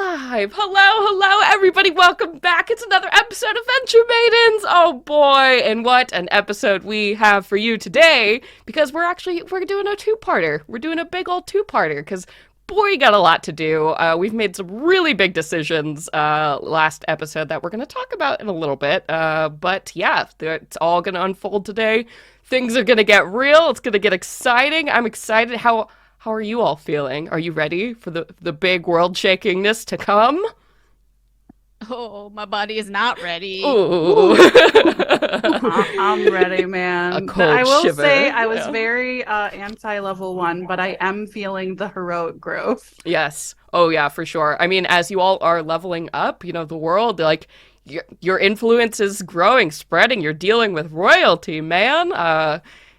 live. Hello, everybody. Welcome back. It's another episode of Venture Maidens. Oh boy, and what an episode we have for you today, because we're doing a two-parter. We're doing a big old two-parter because boy, you got a lot to do. We've made some really big decisions last episode that we're going to talk about in a little bit. But yeah, it's all going to unfold today. Things are going to get real. It's going to get exciting. I'm excited. How are you all feeling? Are you ready for the big world shakingness to come? Oh, my body is not ready. Ooh. I'm ready, A man. cold I will shiver. say I was Yeah. very anti-level 1, but I am feeling the heroic growth. Yes. Oh yeah, for sure. I mean, as you all are leveling up, the world, like your influence is growing, spreading. You're dealing with royalty, man.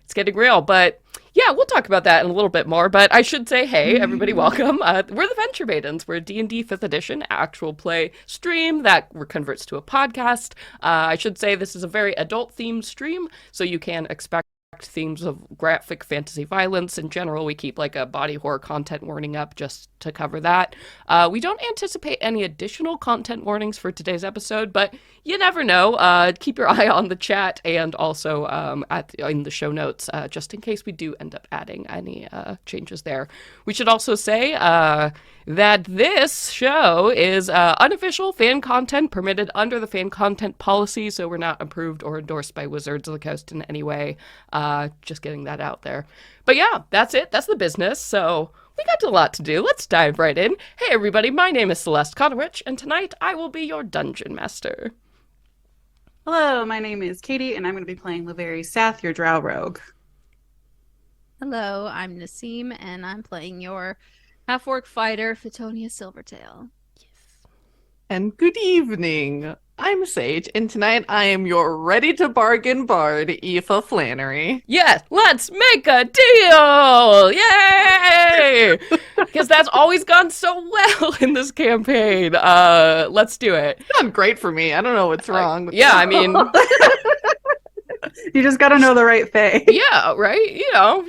It's getting real, but yeah, we'll talk about that in a little bit more, but I should say, hey, everybody, welcome. We're the Venture Maidens. We're a D&D 5th edition actual play stream that converts to a podcast. I should say this is a very adult-themed stream, so you can expect themes of graphic fantasy violence. In general, we keep like a body horror content warning up just to cover that. We don't anticipate any additional content warnings for today's episode, but you never know. Keep your eye on the chat and also in the show notes, just in case we do end up adding any changes there. We should also say that this show is unofficial fan content permitted under the fan content policy, so we're not approved or endorsed by Wizards of the Coast in any way. Just getting that out there. But yeah, that's it. That's the business. So we got a lot to do. Let's dive right in. Hey everybody, my name is Celeste Conowich, and tonight I will be your dungeon master. Hello, my name is Katie, and I'm going to be playing Laveri Sath, your drow rogue. Hello, I'm Nassim, and I'm playing your half-orc fighter, Fitonia Silvertail. And good evening. I'm Sage, and tonight I am your ready-to-bargain bard, Aoife Flannery. Yes, let's make a deal! Yay! Because that's always gone so well in this campaign. Let's do it. It's gone great for me. I don't know what's wrong with Yeah, that. I mean, You just got to know the right thing. yeah, right?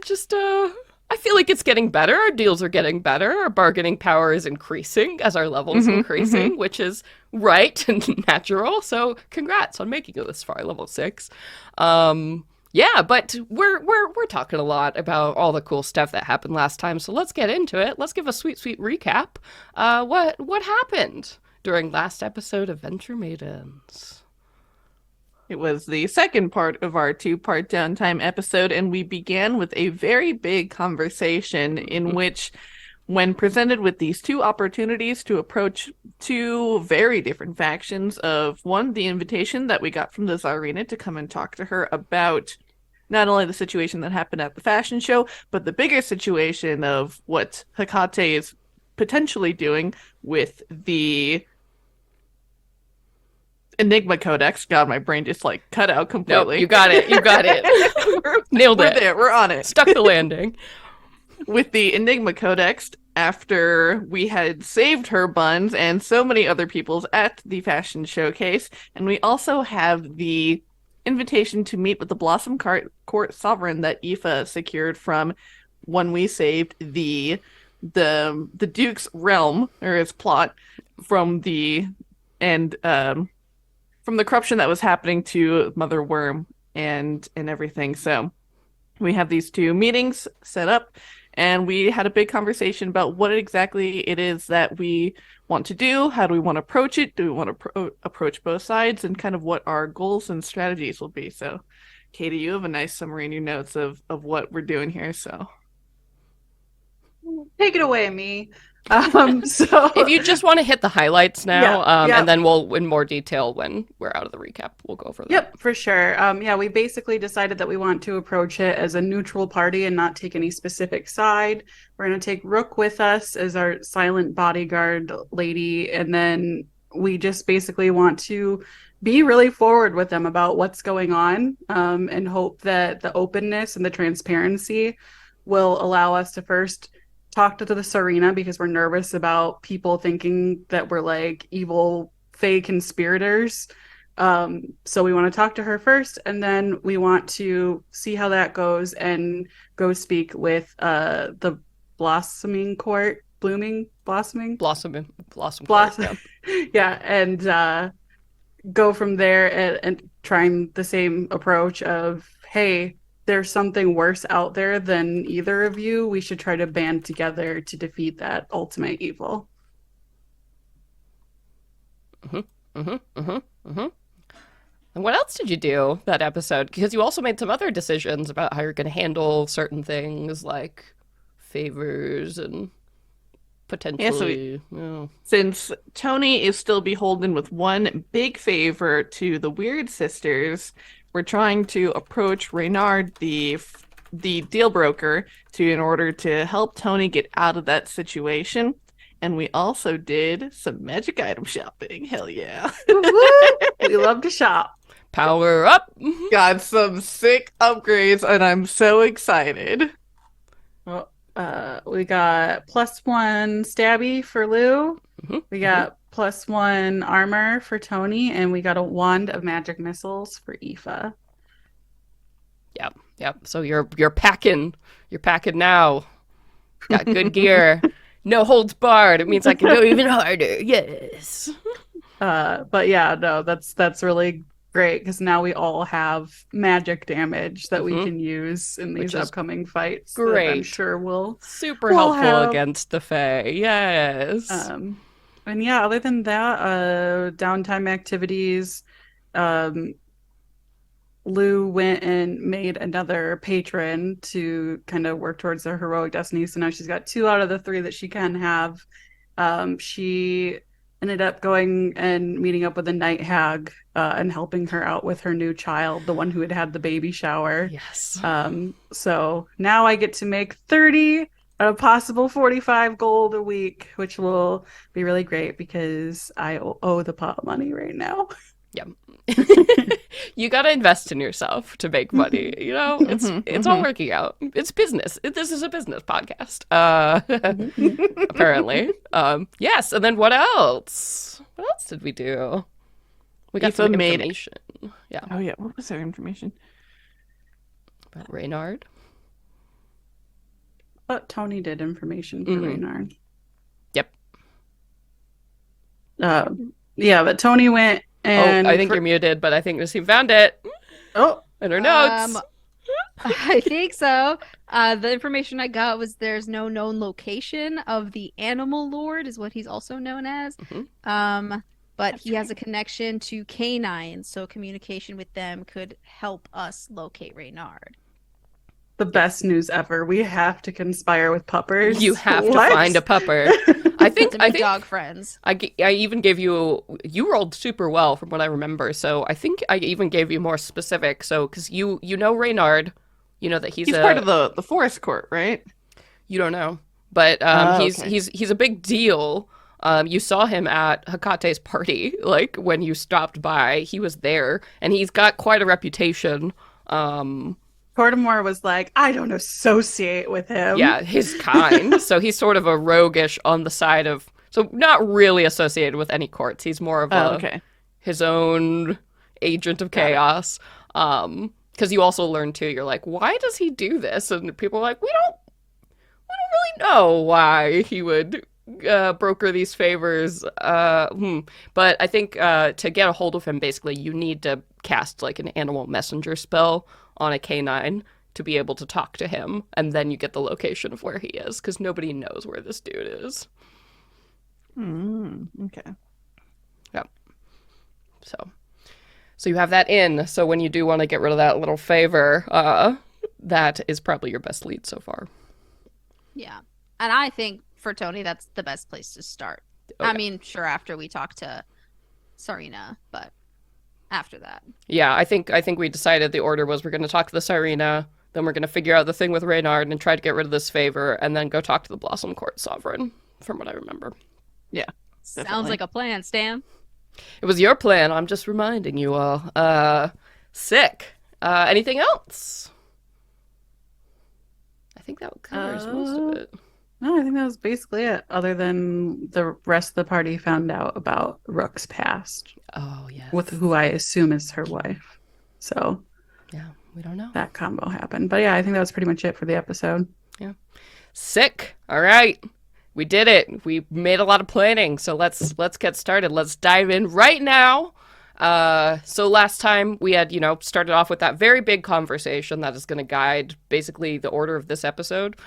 Just, I feel like it's getting better. Our deals are getting better. Our bargaining power is increasing as our level is increasing, which is right and natural. So congrats on making it this far, level 6. Yeah, but we're talking a lot about all the cool stuff that happened last time. So let's get into it. Let's give a sweet recap. What happened during last episode of Venture Maidens? It was the second part of our two-part downtime episode, and we began with a very big conversation in which, when presented with these two opportunities to approach two very different factions of, one, the invitation that we got from the Tsarina to come and talk to her about not only the situation that happened at the fashion show, but the bigger situation of what Hecate is potentially doing with the Enigma Codex. God, my brain just cut out completely. Nope, you got it. Nailed We're it. there. We're on it. Stuck the landing. With the Enigma Codex, after we had saved her buns and so many other people's at the fashion showcase, and we also have the invitation to meet with the Blossom Court Sovereign that Aoife secured from when we saved the Duke's realm or his plot from the corruption that was happening to Mother Worm and everything. So we have these two meetings set up, and we had a big conversation about what exactly it is that we want to do. How do we want to approach it? Do we want to approach both sides, and kind of what our goals and strategies will be? So, Katie, you have a nice summary in your notes of what we're doing here. So, Take it away, me. If you just want to hit the highlights now, Yeah. and then we'll, in more detail when we're out of the recap, we'll go over that. Yep, for sure. Yeah, we basically decided that we want to approach it as a neutral party and not take any specific side. We're going to take Rook with us as our silent bodyguard lady, and then we just basically want to be really forward with them about what's going on, and hope that the openness and the transparency will allow us to first talk to the Tsarina, because we're nervous about people thinking that we're like evil fey conspirators. So we want to talk to her first, and then we want to see how that goes and go speak with the Blossoming Court blossoming, Blossom Court. blossom. Yeah, and go from there and trying the same approach of, hey, there's something worse out there than either of you. We should try to band together to defeat that ultimate evil. And what else did you do that episode? Because you also made some other decisions about how you're going to handle certain things like favors and potentially. Since Tony is still beholden with one big favor to the Weird Sisters, we're trying to approach Reynard, the deal broker, in order to help Tony get out of that situation. And we also did some magic item shopping. Hell yeah. We love to shop. Power up. Got some sick upgrades, and I'm so excited. Well, we got +1 stabby for Lou. We got +1 armor for Tony, and we got a wand of magic missiles for Aoife. Yep. So you're packing. You're packing now. Got good gear. No holds barred. It means I can go even harder. Yes. But yeah, no, that's really great because now we all have magic damage that we can use in these upcoming fights. Great. That I'm sure will Super helpful against the Fae. Yes. And yeah, other than that, downtime activities. Lou went and made another patron to kind of work towards their heroic destiny. So now she's got 2 out of the 3 that she can have. She ended up going and meeting up with a night hag and helping her out with her new child, the one who had the baby shower. Yes. So now I get to make 30 out of possible 45 gold a week, which will be really great because I owe the pot money right now. Yeah. You got to invest in yourself to make money. You know, it's all working out. It's business. This is a business podcast. Apparently. Yes. And then what else? What else did we do? We got some information. Yeah. Oh yeah. What was our information? About Reynard. But Tony did information for Reynard. Yep. Yeah, but Tony went and... I think you're muted, but I think Missy found it. Oh. In her notes. I think so. The information I got was there's no known location of the Animal Lord, is what he's also known as. But he has a connection to canines, so communication with them could help us locate Reynard. The best news ever. We have to conspire with puppers. You have to find a pupper. I think dog friends. I even gave you rolled super well from what I remember. So I think I even gave you more specific. So because you know Reynard, you know that he's part of the forest court, right? You don't know, but he's a big deal. You saw him at Hakate's party, like when you stopped by. He was there, and he's got quite a reputation. Portimore was like, I don't associate with him. Yeah, his kind. So he's sort of a roguish on the side of... So not really associated with any courts. He's more of his own agent of chaos. Because you also learn, too, you're like, why does he do this? And people are like, we don't really know why he would broker these favors. But I think to get a hold of him, basically, you need to cast like an animal messenger spell on a canine to be able to talk to him, and then you get the location of where he is, because nobody knows where this dude is. Okay. Yep. So you have that in, so when you do want to get rid of that little favor, that is probably your best lead so far. Yeah. And I think for Tony, that's the best place to start. Okay. I mean, sure, after we talk to Sarina, but after that. Yeah, I think we decided the order was we're going to talk to the Sirena, then we're going to figure out the thing with Reynard and try to get rid of this favor, and then go talk to the Blossom Court Sovereign, from what I remember. Yeah. Definitely. Sounds like a plan, Stan. It was your plan. I'm just reminding you all. Sick. Anything else? I think that covers most of it. No, I think that was basically it, other than the rest of the party found out about Rook's past. Oh, yes. With who I assume is her wife. So, yeah, we don't know. That combo happened. But yeah, I think that was pretty much it for the episode. Yeah. Sick. All right. We did it. We made a lot of planning, so let's get started. Let's dive in right now. So last time we had, started off with that very big conversation that is going to guide basically the order of this episode.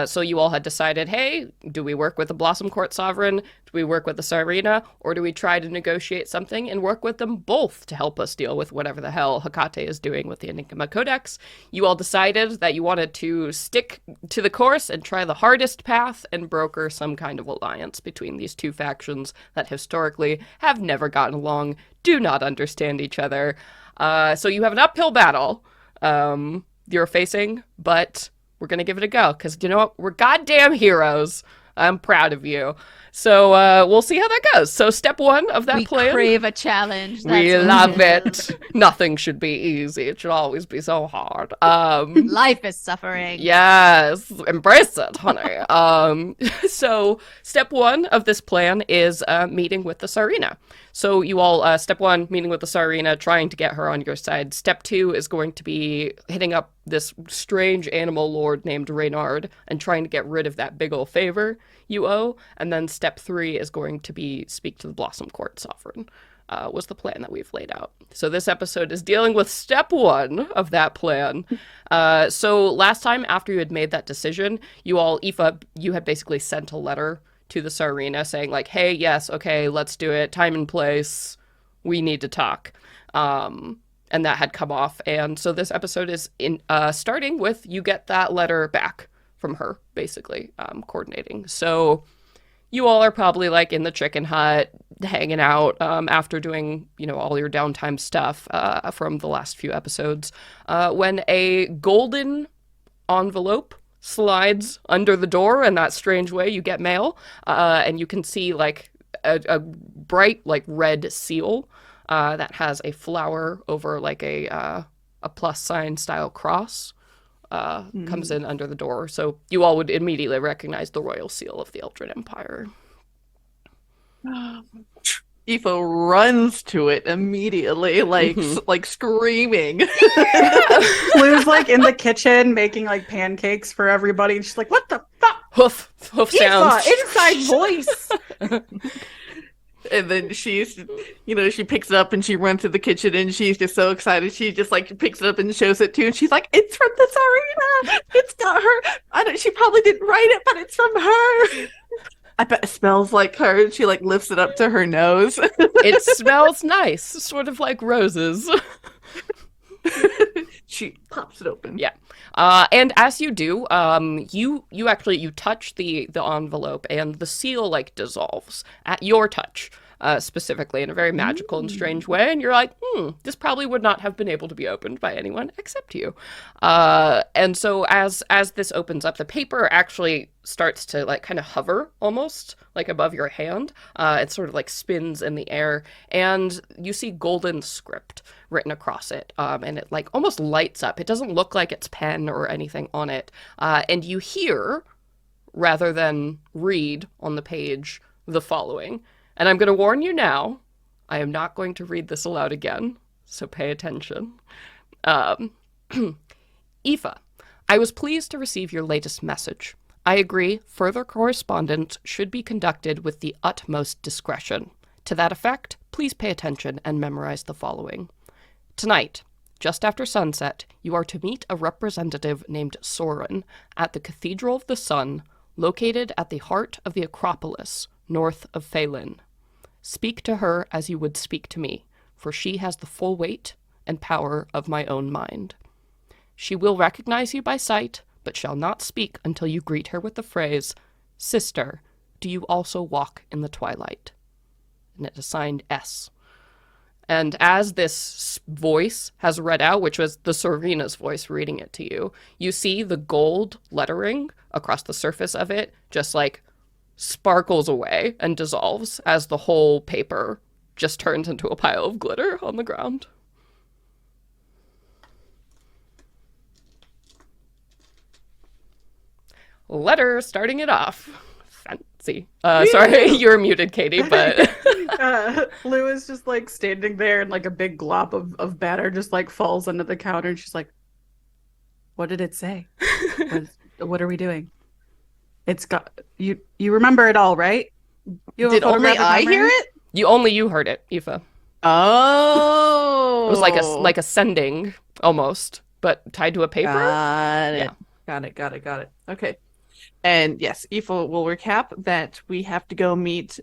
So you all had decided, hey, do we work with the Blossom Court Sovereign? Do we work with the Tsarina? Or do we try to negotiate something and work with them both to help us deal with whatever the hell Hecate is doing with the Enigma Codex? You all decided that you wanted to stick to the course and try the hardest path and broker some kind of alliance between these two factions that historically have never gotten along, do not understand each other. So you have an uphill battle you're facing, but we're going to give it a go because, you know what? We're goddamn heroes. I'm proud of you. So we'll see how that goes. So step one of that plan. We crave a challenge. We love it. Nothing should be easy. It should always be so hard. Life is suffering. Yes. Embrace it, honey. So step one of this plan is meeting with the Tsarina. So you all, step one, meeting with the Tsarina, trying to get her on your side. Step two is going to be hitting up this strange animal lord named Reynard and trying to get rid of that big ol' favor you owe. And then step three is going to be speak to the Blossom Court Sovereign, was the plan that we've laid out. So this episode is dealing with step one of that plan. So last time after you had made that decision, you all, Aoife, you had basically sent a letter to the Tsarina saying like, hey, yes, okay, let's do it. Time and place. We need to talk. And that had come off. And so this episode is starting with you get that letter back from her, basically, coordinating. So you all are probably like in the chicken hut, hanging out after doing, all your downtime stuff from the last few episodes, when a golden envelope slides under the door in that strange way. You get mail, and you can see like a bright like red seal that has a flower over like a plus sign style cross comes in under the door. So you all would immediately recognize the royal seal of the Eldred Empire. Aoife runs to it immediately, like screaming. Lou's like in the kitchen making like pancakes for everybody, and she's like, "What the fuck? Hoof sounds. Inside voice." And then she's, she picks it up and she runs to the kitchen and she's just so excited. She just like picks it up and shows it to, and she's like, "It's from the Tsarina. It's got her. She probably didn't write it, but it's from her." I bet it smells like her. And she like lifts it up to her nose. It smells nice, sort of like roses. She pops it open. Yeah. And as you do, you actually touch the envelope and the seal like dissolves at your touch, specifically in a very magical and strange way. And you're like, this probably would not have been able to be opened by anyone except you. And so as this opens up, the paper actually starts to like kind of hover almost like above your hand. It sort of like spins in the air, and you see golden script written across it, and it like almost lights up. It doesn't look like it's pen or anything on it, and you hear, rather than read on the page, the following. And I'm going to warn you now, I am not going to read this aloud again, so pay attention. Aoife, I was pleased to receive your latest message. I agree further correspondence should be conducted with the utmost discretion. To that effect, please pay attention and memorize the following. Tonight, just after sunset, you are to meet a representative named Soren at the Cathedral of the Sun, located at the heart of the Acropolis, north of Phelan. Speak to her as you would speak to me, for she has the full weight and power of my own mind. She will recognize you by sight, but shall not speak until you greet her with the phrase, "Sister, do you also walk in the twilight?" And it is signed S. And as this voice has read out, which was the Tsarina's voice reading it to you, you see the gold lettering across the surface of it just like sparkles away and dissolves as the whole paper just turns into a pile of glitter on the ground. Letter starting it off. Fancy. Sorry, you're muted, Katie, but... Lou is just like standing there and like a big glop of batter just like falls under the counter, and she's like, "What did it say? What are we doing? It's got you remember it all, right? You have a Did only photographic I hear memory? it? You heard it, Aoife. It was Oh. like a sending almost, but tied to a paper. Got Yeah. it. Got it. Okay. And yes, Aoife will recap that we have to go meet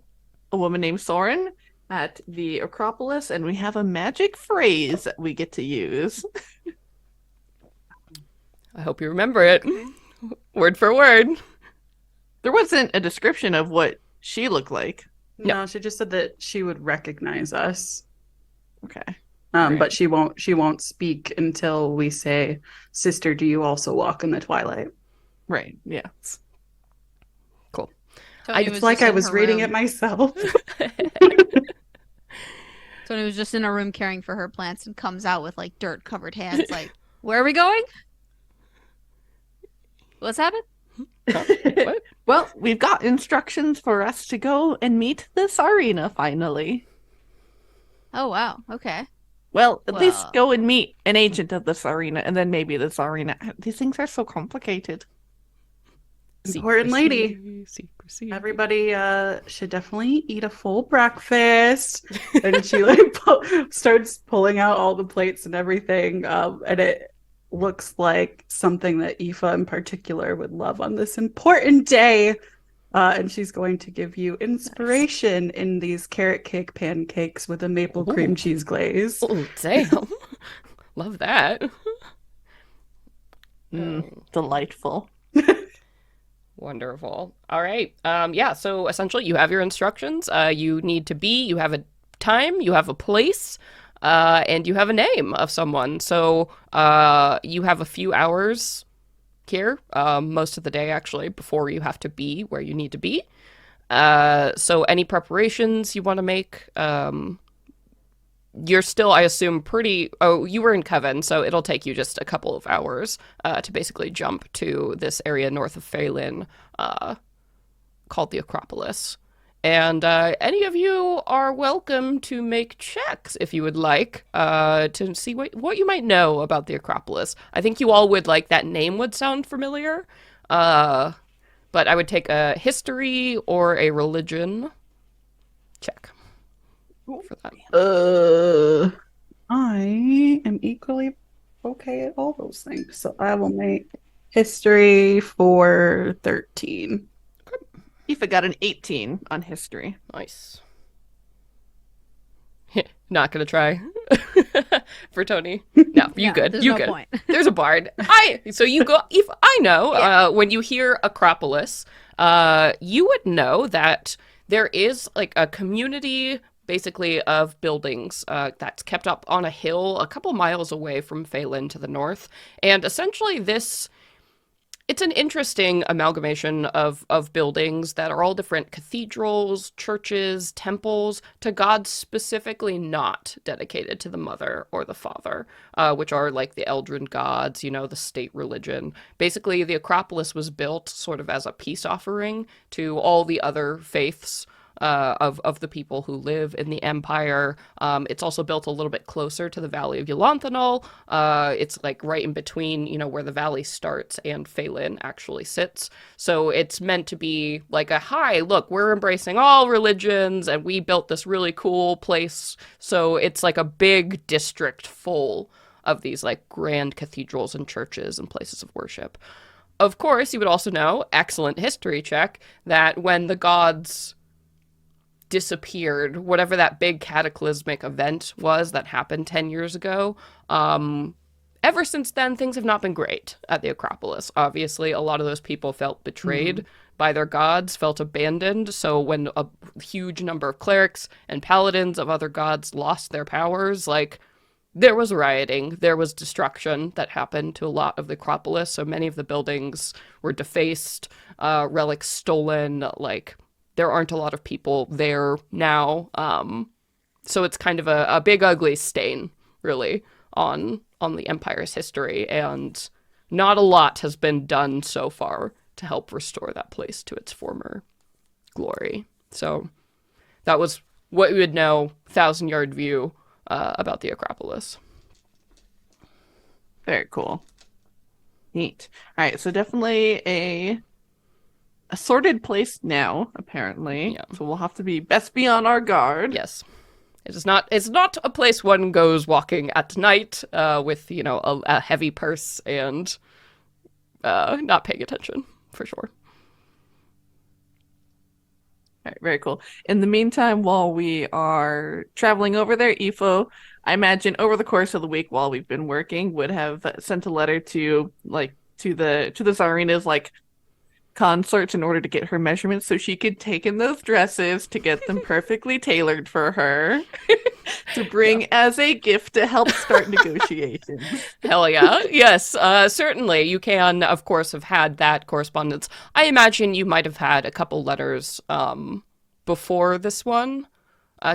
a woman named Soren at the Acropolis, and we have a magic phrase that we get to use. I hope you remember it, word for word. There wasn't a description of what she looked like. No, she just said that she would recognize us. Okay. But Right. she won't speak until we say, "Sister, do you also walk in the twilight?" Right. Yeah. Cool. Tony It's was like just I in was her reading room. it myself. Tony was just in a room caring for her plants and comes out with like dirt covered hands. Like, where are we going? What's happened? What? Well, we've got instructions for us to go and meet the Tsarina finally. Oh wow. Okay. Well, at least Well- go and meet an agent of the Tsarina, and then maybe the Tsarina. These things are so complicated. Important lady. Secrecy. Everybody should definitely eat a full breakfast. And she starts pulling out all the plates and everything. And it looks like something that Aoife in particular would love on this important day. And she's going to give you inspiration in these carrot cake pancakes with a maple cream Ooh. cheese glaze. Oh, damn. Love that. Delightful. Wonderful. All right. Yeah, so essentially you have your instructions. You have a time, you have a place, and you have a name of someone. So you have a few hours here, most of the day actually, before you have to be where you need to be. So any preparations you want to make, you're still, I assume, you were in Coven, so it'll take you just a couple of hours to basically jump to this area north of Phelan called the Acropolis. And any of you are welcome to make checks if you would like to see what you might know about the Acropolis. I think you all would like that name would sound familiar, but I would take a history or a religion check for that. I am equally okay at all those things. So I will make history for 13. Aoife got an 18 on history. Nice. Not gonna try for Tony. No, you No, good. there's You no good. point. There's a bard. So you go. If I know, Yeah. when you hear Acropolis, you would know that there is like a community, basically of buildings that's kept up on a hill a couple miles away from Phelan to the north, and essentially it's an interesting amalgamation of buildings that are all different cathedrals, churches, temples to gods specifically not dedicated to the mother or the father, which are like the Eldrin gods, the state religion. Basically, the Acropolis was built sort of as a peace offering to all the other faiths of the people who live in the Empire. It's also built a little bit closer to the Valley of Yolanthanol. It's like right in between, where the valley starts and Phelan actually sits. So it's meant to be like hi, look, we're embracing all religions and we built this really cool place. So it's like a big district full of these like grand cathedrals and churches and places of worship. Of course, you would also know, excellent history check, that when the gods disappeared, whatever that big cataclysmic event was that happened 10 years ago, ever since then, things have not been great at the Acropolis. Obviously, a lot of those people felt betrayed by their gods, felt abandoned. So when a huge number of clerics and paladins of other gods lost their powers, there was rioting, there was destruction that happened to a lot of the Acropolis. So many of the buildings were defaced, relics stolen, there aren't a lot of people there now. So it's kind of a big ugly stain, really, on the Empire's history, and not a lot has been done so far to help restore that place to its former glory. So that was what we would know, 1,000-yard view, about the Acropolis. Very cool. Neat. All right, so definitely a sordid place now, apparently. Yeah. So we'll have to best be on our guard. Yes. It's not a place one goes walking at night with, a heavy purse and not paying attention, for sure. All right, very cool. In the meantime, while we are traveling over there, Ifo, I imagine over the course of the week while we've been working, would have sent a letter to the Tsarina's consorts in order to get her measurements so she could take in those dresses to get them perfectly tailored for her to bring as a gift to help start negotiations. Hell yeah. Yes, certainly. You can, of course, have had that correspondence. I imagine you might have had a couple letters before this one,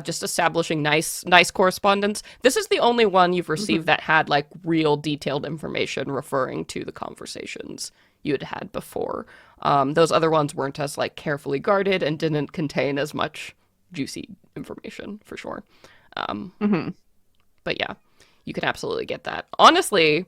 just establishing nice correspondence. This is the only one you've received that had real detailed information referring to the conversations you had before. Those other ones weren't as carefully guarded and didn't contain as much juicy information, for sure. But yeah, you can absolutely get that. Honestly,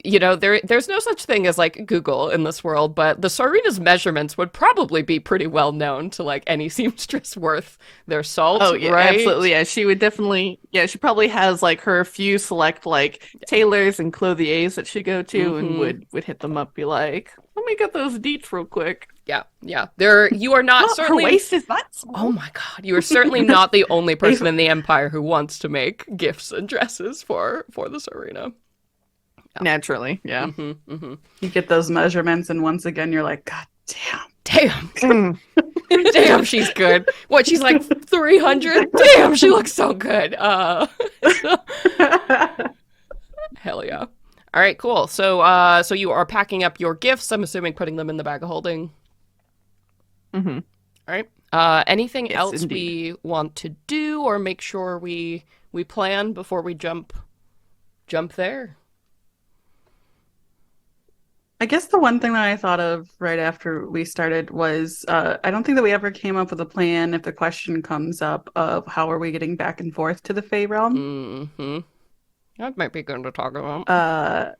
there's no such thing as Google in this world, but the Tsarina's measurements would probably be pretty well known to any seamstress worth their salt. Oh yeah, right? Absolutely. Yeah, she would definitely. Yeah, she probably has her few select tailors and clothiers that she go to and would hit them up, be like, "Let me get those deets real quick." Yeah. You are not certainly. Her waist is not small. Oh my god, you are certainly not the only person in the Empire who wants to make gifts and dresses for the Tsarina. Yeah. Naturally, yeah. You get those measurements, and once again, you're like, God damn, damn, she's good. What? She's 300. Damn, she looks so good. Hell yeah. All right, cool. So you are packing up your gifts. I'm assuming putting them in the bag of holding. All right. Anything else indeed. we want to do or make sure we plan before we jump there? I guess the one thing that I thought of right after we started was I don't think that we ever came up with a plan if the question comes up of how are we getting back and forth to the Fae realm. That might be good to talk about.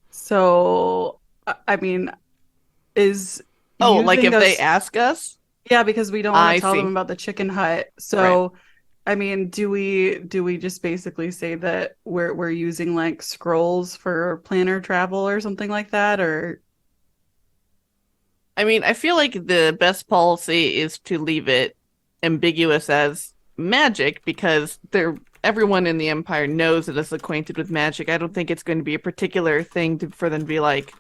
So, I mean, is... if they ask us? Yeah, because we don't want to tell them about the chicken hut. So... Right. I mean, do we just basically say that we're using scrolls for planner travel or something like that, or? I mean, I feel like the best policy is to leave it ambiguous as magic because everyone in the Empire knows and is acquainted with magic. I don't think it's going to be a particular thing for them to be like,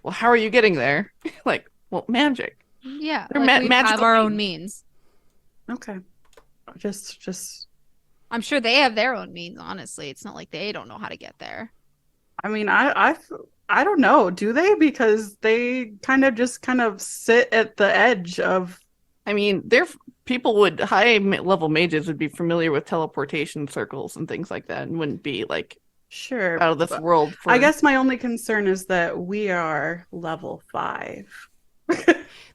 well, how are you getting there? Well, magic. Yeah, we have our own means. Okay. Just I'm sure they have their own means, honestly. It's not like they don't know how to get there. I mean, I don't know. Do they? Because they kind of sit at the edge of... I mean, high level mages would be familiar with teleportation circles and things like that and wouldn't be sure out of this world. I guess my only concern is that we are level 5.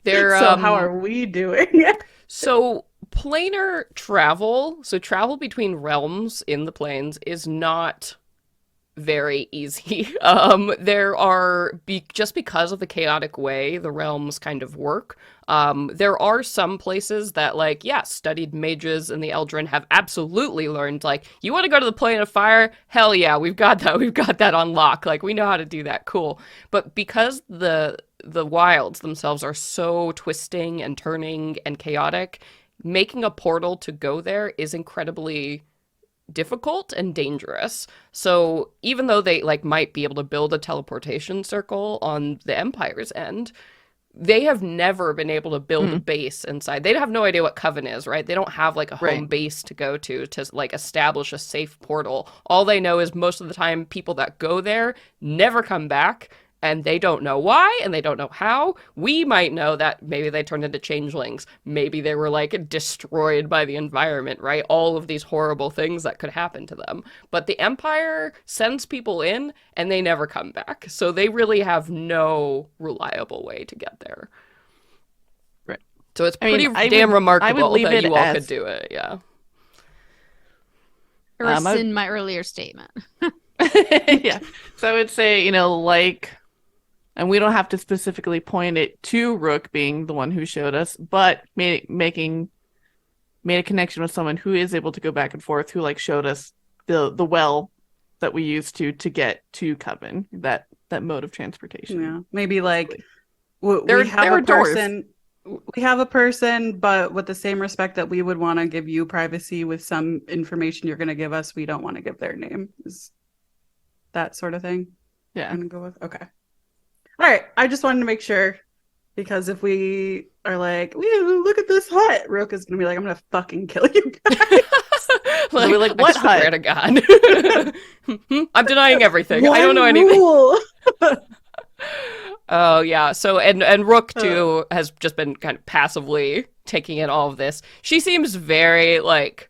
So how are we doing? So planar travel, travel between realms in the planes is not very easy. There are, just because of the chaotic way the realms kind of work, there are some places that studied mages and the Eldrin have absolutely learned, you want to go to the plane of fire? Hell yeah, we've got that on lock. We know how to do that. Cool. But because the wilds themselves are so twisting and turning and chaotic, making a portal to go there is incredibly difficult and dangerous. So even though they might be able to build a teleportation circle on the Empire's end, they have never been able to build a base inside. They have no idea what Coven is, right? They don't have a home base to go to establish a safe portal. All they know is most of the time people that go there never come back. And they don't know why, and they don't know how. We might know that maybe they turned into changelings. Maybe they were, destroyed by the environment, right? All of these horrible things that could happen to them. But the Empire sends people in, and they never come back. So they really have no reliable way to get there. Right. So it's pretty damn remarkable that you all could do it, yeah. Or rescind my earlier statement. Yeah. So I would say, And we don't have to specifically point it to Rook being the one who showed us, but made a connection with someone who is able to go back and forth, who like showed us the well that we used to get to Coven, that mode of transportation. Yeah, maybe like There are doors. We have a person, but with the same respect that we would want to give you privacy with some information you're going to give us, we don't want to give their name. Is that sort of thing? Yeah. I'm gonna go with okay. All right. I just wanted to make sure, because if we are like, look at this hut, Rook is gonna be like, I'm gonna fucking kill you guys. Like, what hut? Swear to God. I'm denying everything. I don't know anything. Oh yeah. So and Rook too has just been kind of passively taking in all of this. She seems very like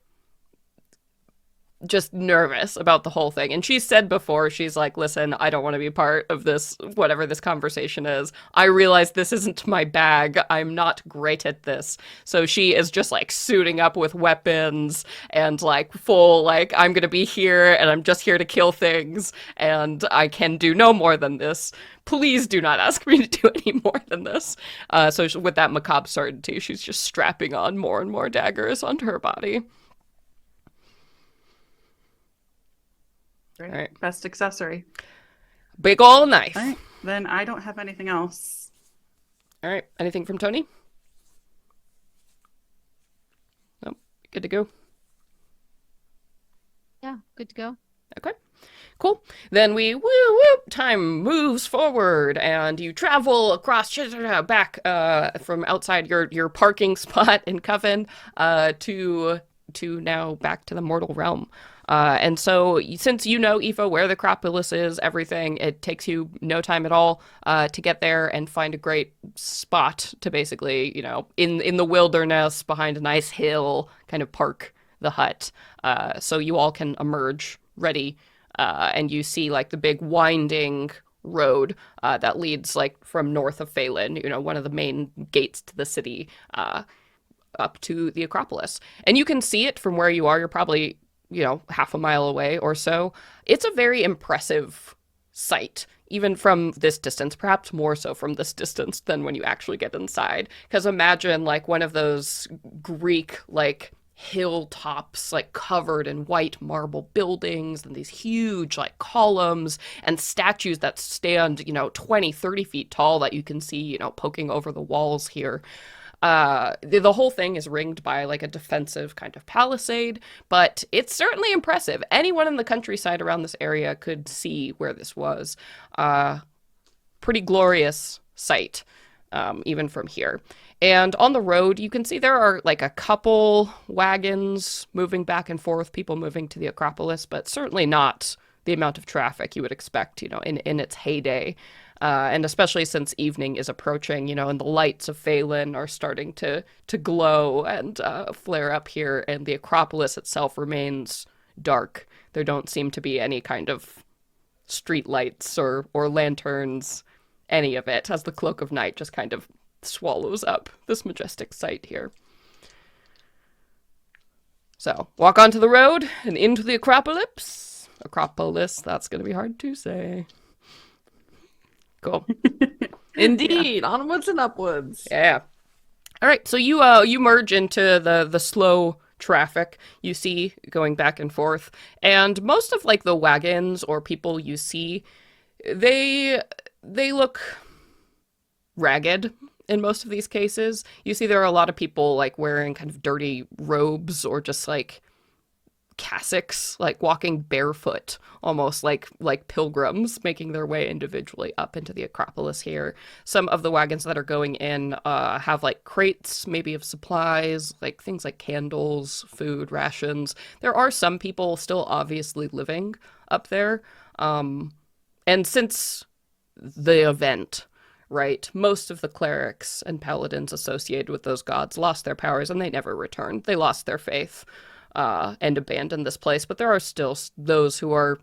just nervous about the whole thing. And she said before, she's like, listen, I don't want to be part of this, whatever this conversation is. I realize this isn't my bag. I'm not great at this. So she is just like suiting up with weapons and like full, like, I'm going to be here and I'm just here to kill things and I can do no more than this. Please do not ask me to do any more than this. So with that macabre certainty, she's just strapping on more and more daggers onto her body. Right. All right. Best accessory. Big ol' knife. All right. Then I don't have anything else. All right. Anything from Tony? Nope. Good to go. Yeah, good to go. Okay. Cool. Then time moves forward and you travel across back from outside your parking spot in Coven to now back to the mortal realm. And so since you know, Aoife, where the Acropolis is, everything, it takes you no time at all to get there and find a great spot to basically, in the wilderness behind a nice hill, kind of park the hut. So you all can emerge ready, and you see like the big winding road that leads like from north of Phelan, one of the main gates to the city, up to the Acropolis. And you can see it from where you are. You're probably half a mile away or so. It's a very impressive sight, even from this distance, perhaps more so from this distance than when you actually get inside. Because imagine like one of those Greek like hilltops, like covered in white marble buildings and these huge like columns and statues that stand, 20, 30 feet tall that you can see, poking over the walls here. The whole thing is ringed by like a defensive kind of palisade, but it's certainly impressive. Anyone in the countryside around this area could see where this was. Pretty glorious sight, even from here. And on the road, you can see there are like a couple wagons moving back and forth, people moving to the Acropolis, but certainly not the amount of traffic you would expect, in its heyday. And especially since evening is approaching, and the lights of Phelan are starting to glow and flare up here, and the Acropolis itself remains dark. There don't seem to be any kind of street lights or lanterns, any of it, as the cloak of night just kind of swallows up this majestic sight here. So, walk onto the road and into the Acropolis. Acropolis, that's going to be hard to say. Cool. Indeed. Yeah. Onwards and upwards. Yeah. All right. So you merge into the slow traffic you see going back and forth, and most of like the wagons or people you see, they look ragged in most of these cases. You see there are a lot of people like wearing kind of dirty robes or just like cassocks, like walking barefoot, almost like pilgrims, making their way individually up into the Acropolis here. Some of the wagons that are going in have like crates, maybe of supplies, like things like candles, food, rations. There are some people still obviously living up there. And since the event, right, most of the clerics and paladins associated with those gods lost their powers and they never returned. They lost their faith. And abandon this place, but there are still those who are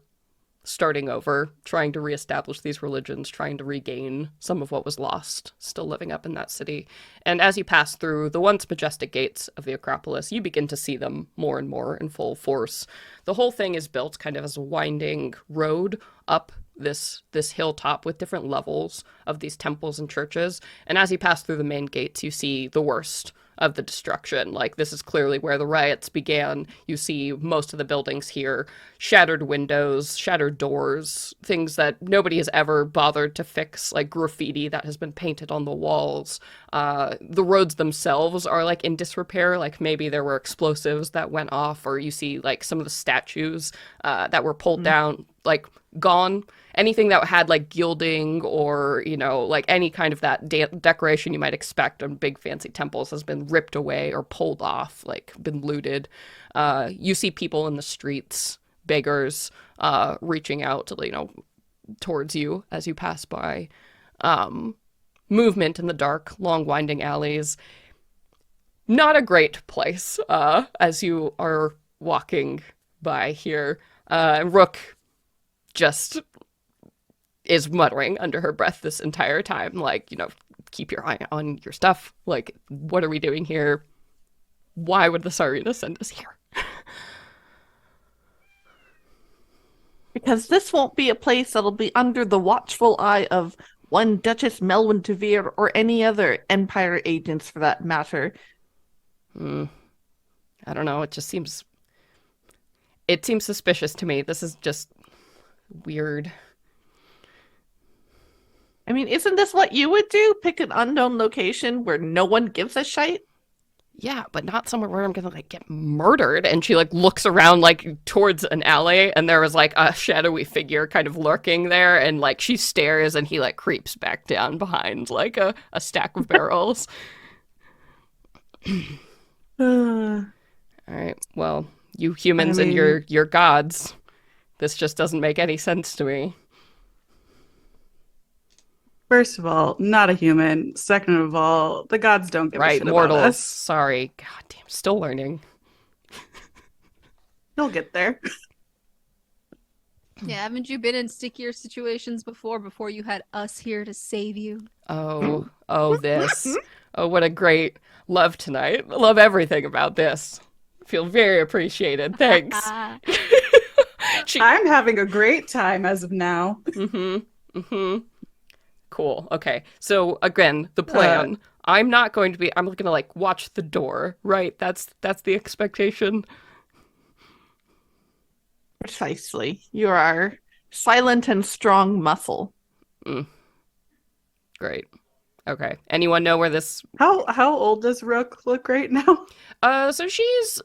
starting over, trying to reestablish these religions, trying to regain some of what was lost, still living up in that city. And as you pass through the once majestic gates of the Acropolis, you begin to see them more and more in full force. The whole thing is built kind of as a winding road up this hilltop with different levels of these temples and churches. And as you pass through the main gates, you see the worst of the destruction. Like, this is clearly where the riots began. You see most of the buildings here, shattered windows, shattered doors, things that nobody has ever bothered to fix, like graffiti that has been painted on the walls. The roads themselves are like in disrepair, like maybe there were explosives that went off, or you see like some of the statues that were pulled down, like gone. Anything that had like gilding or, you know, like any kind of that decoration you might expect on big fancy temples has been ripped away or pulled off, like been looted. You see people in the streets, beggars, reaching out to, you know, towards you as you pass by. Movement in the dark, long winding alleys. Not a great place as you are walking by here. Rook just is muttering under her breath this entire time, like, you know, keep your eye on your stuff. Like, what are we doing here? Why would the Tsarina send us here? Because this won't be a place that'll be under the watchful eye of one Duchess Melwyn Tavir or any other Empire agents for that matter. I don't know, it seems suspicious to me. This is just weird. I mean, isn't this what you would do? Pick an unknown location where no one gives a shite? Yeah, but not somewhere where I'm gonna like get murdered. And she like looks around like towards an alley, and there was like a shadowy figure kind of lurking there, and like she stares, and he like creeps back down behind like a stack of barrels. All right, well, you humans and your gods, this just doesn't make any sense to me. First of all, not a human. Second of all, the gods don't give a shit mortals. about us. Sorry. God damn, still learning. You'll get there. Yeah, haven't you been in stickier situations before you had us here to save you? Oh, this. Oh, what a great love tonight. I love everything about this. I feel very appreciated. Thanks. I'm having a great time as of now. Cool. Okay. So again, the plan. I'm going to like watch the door, right? That's the expectation. Precisely. You are silent and strong muscle. Great. Okay. Anyone know where this... How old does Rook look right now? So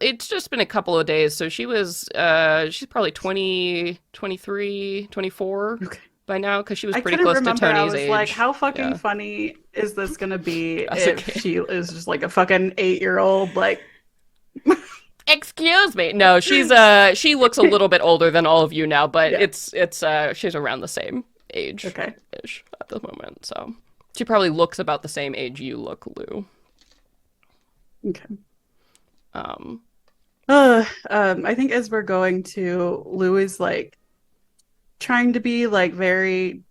it's just been a couple of days. So she's probably 20, 23, 24. Okay. By now, because she was pretty close to Tony's age. I was like, how fucking funny is this gonna be she is just like a fucking 8-year-old, like... Excuse me. No, she looks a little bit older than all of you now, but it's she's around the same age ish at the moment. So she probably looks about the same age you look, Lou. Okay. I think as we're going to, Lou is like trying to be like very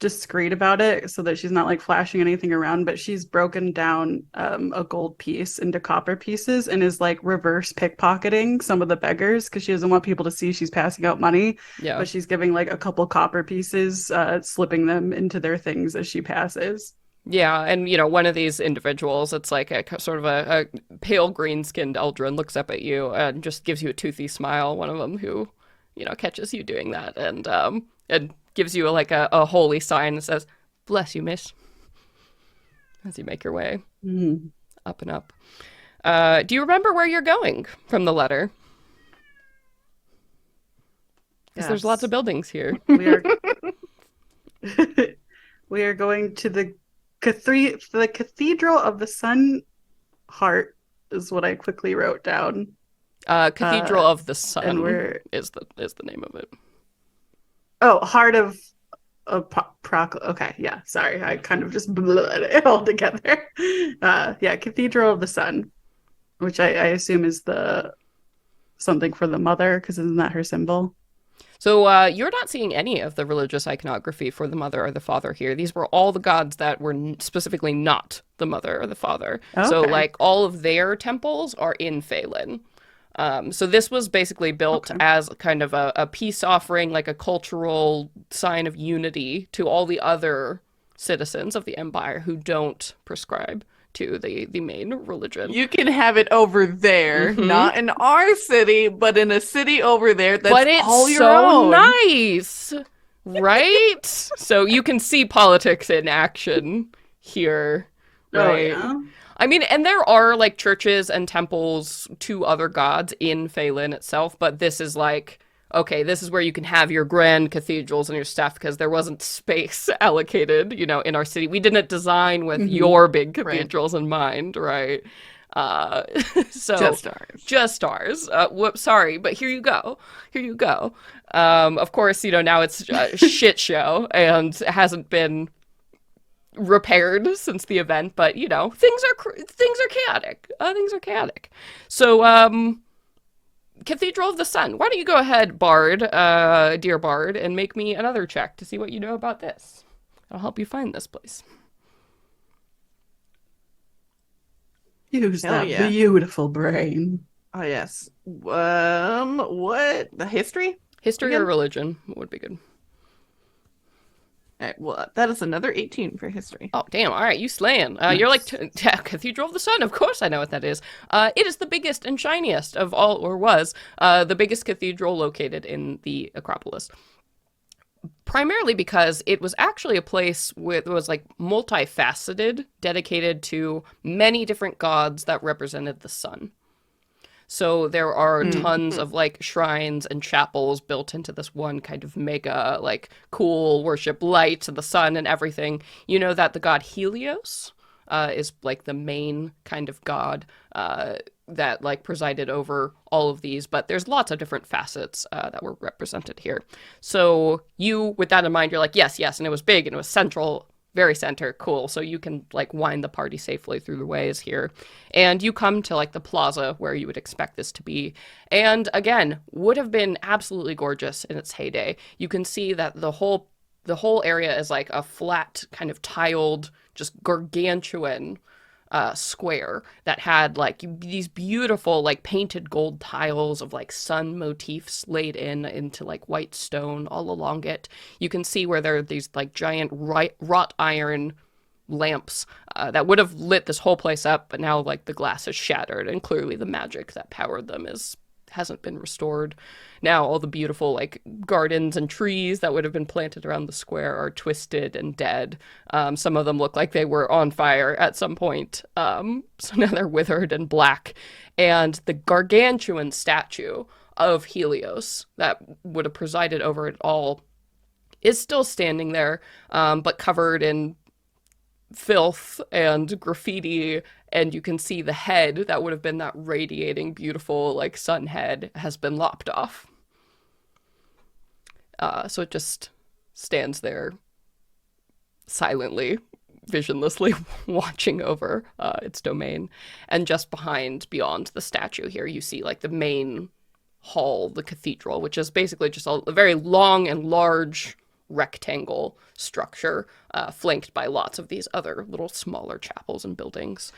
discreet about it so that she's not like flashing anything around, but she's broken down a gold piece into copper pieces and is like reverse pickpocketing some of the beggars because she doesn't want people to see she's passing out money. Yeah, but she's giving like a couple copper pieces, slipping them into their things as she passes. Yeah, and you know, one of these individuals, it's like a sort of a pale green-skinned Eldrin, looks up at you and just gives you a toothy smile. One of them who, you know, catches you doing that and gives you a holy sign and says, "Bless you, miss," as you make your way up and up. Do you remember where you're going from the letter? Because there's lots of buildings here. We are going to the Cathedral of the Sun Heart is what I quickly wrote down. Cathedral of the Sun is the name of it. Oh, Heart of okay, yeah, sorry, I kind of just blew it all together. Cathedral of the Sun, which I assume is the something for the mother, because isn't that her symbol? So you're not seeing any of the religious iconography for the mother or the father here. These were all the gods that were specifically not the mother or the father. Okay. So like all of their temples are in Phelan. So this was basically built as kind of a peace offering, like a cultural sign of unity to all the other citizens of the empire who don't prescribe to the main religion. You can have it over there, not in our city, but in a city over there that's but it's all your so own. nice, right? So you can see politics in action here, right? Oh, yeah. I mean, and there are like churches and temples to other gods in Phelan itself, but this is like, okay, this is where you can have your grand cathedrals and your stuff because there wasn't space allocated, you know, in our city. We didn't design with your big cathedrals in mind, right? So just ours. Whoops, sorry, but here you go. Of course, you know, now it's a shit show and it hasn't been repaired since the event, but you know, things are chaotic. Things are chaotic. So, Cathedral of the Sun. Why don't you go ahead, Bard, dear Bard, and make me another check to see what you know about this. I'll help you find this place. Use that beautiful brain. Oh yes. What? The history? History or religion would be good. All right, well, that is another 18 for history. Oh, damn. All right, you slaying. You're like, Cathedral of the Sun. Of course I know what that is. It is the biggest and shiniest of all, or was, the biggest cathedral located in the Acropolis. Primarily because it was actually a place that was like multifaceted, dedicated to many different gods that represented the sun. So there are tons of like shrines and chapels built into this one kind of mega like cool worship light to the sun and everything. You know that the god Helios is like the main kind of god that like presided over all of these, but there's lots of different facets that were represented here. So you, with that in mind, you're like, yes, and it was big and it was central. Very center, cool. So you can like wind the party safely through the ways here. And you come to like the plaza where you would expect this to be. And again, would have been absolutely gorgeous in its heyday. You can see that the whole area is like a flat kind of tiled, just gargantuan square that had like these beautiful like painted gold tiles of like sun motifs laid into like white stone all along it. You can see where there are these like giant wrought iron lamps that would have lit this whole place up, but now like the glass is shattered and clearly the magic that powered them hasn't been restored. Now all the beautiful like gardens and trees that would have been planted around the square are twisted and dead. Some of them look like they were on fire at some point. So now they're withered and black. And the gargantuan statue of Helios that would have presided over it all is still standing there, but covered in filth and graffiti, and you can see the head that would have been that radiating beautiful like sun head has been lopped off. So it just stands there silently, visionlessly watching over its domain. And just beyond the statue here, you see like the main hall, the cathedral, which is basically just a very long and large rectangle structure flanked by lots of these other little smaller chapels and buildings.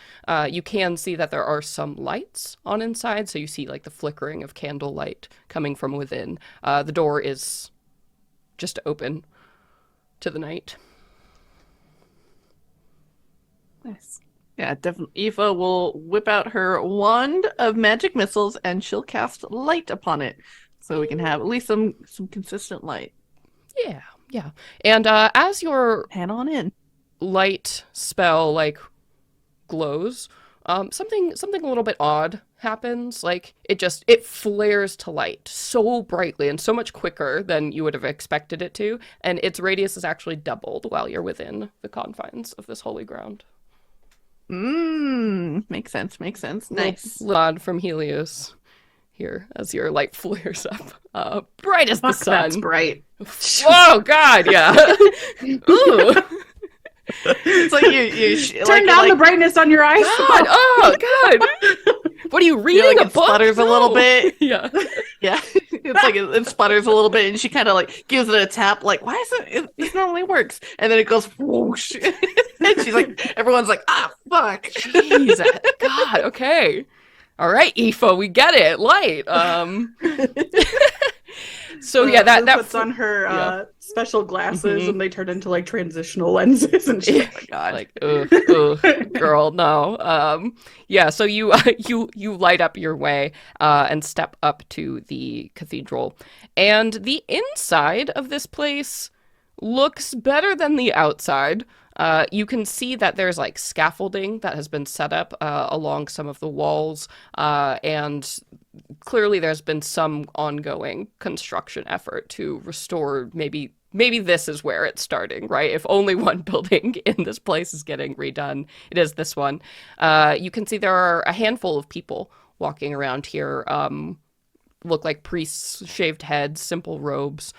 You can see that there are some lights on inside, so you see like the flickering of candlelight coming from within. The door is just open to the night. Nice. Yeah, definitely. Aoife will whip out her wand of magic missiles and she'll cast light upon it so we can have at least some consistent light. Yeah. And as your hand on in light spell like glows, something a little bit odd happens. Like it flares to light so brightly and so much quicker than you would have expected it to, and its radius is actually doubled while you're within the confines of this holy ground. Makes sense. Nice. Nod from Helios here as your light flares up. Bright as the sun. That's bright. Oh God, yeah. Ooh. It's like you turn down the brightness on your eyes. God, oh God. What are you reading? It sputters a little bit. Yeah. It's like it sputters a little bit, and she kind of like gives it a tap. Like, why is it? This normally works, and then it goes whoosh. And she's like, everyone's like, fuck. Jesus. God. Okay. All right, Aoife, we get it. Light. So yeah, Lou that puts on her yeah. special glasses, Mhm. and they turn into like transitional lenses and shit. Oh my god. Like, girl, no. Yeah. So you you light up your way and step up to the cathedral, and the inside of this place looks better than the outside. You can see that there's like scaffolding that has been set up along some of the walls, and clearly there's been some ongoing construction effort to restore maybe this is where it's starting, right? If only one building in this place is getting redone, it is this one. You can see there are a handful of people walking around here, look like priests, shaved heads, simple robes,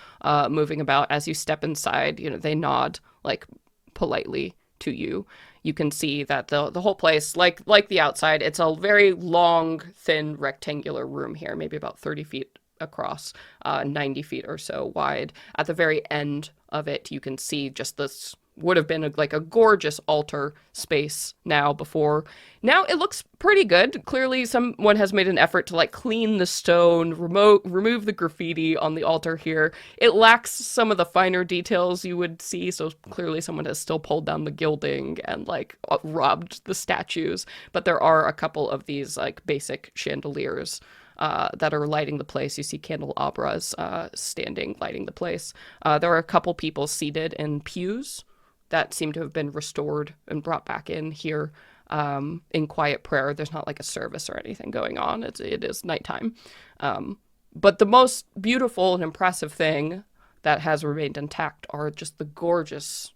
moving about. As you step inside, they nod like politely to you. You can see that the whole place, like the outside, it's a very long, thin, rectangular room here, maybe about 30 feet across, 90 feet or so wide. At the very end of it, you can see just this would have been like a gorgeous altar space before. Now it looks pretty good. Clearly someone has made an effort to like clean the stone, remove the graffiti on the altar here. It lacks some of the finer details you would see, so clearly someone has still pulled down the gilding and like robbed the statues. But there are a couple of these like basic chandeliers that are lighting the place. You see candelabras standing, lighting the place. There are a couple people seated in pews that seem to have been restored and brought back in here in quiet prayer. There's not like a service or anything going on. It is nighttime. But the most beautiful and impressive thing that has remained intact are just the gorgeous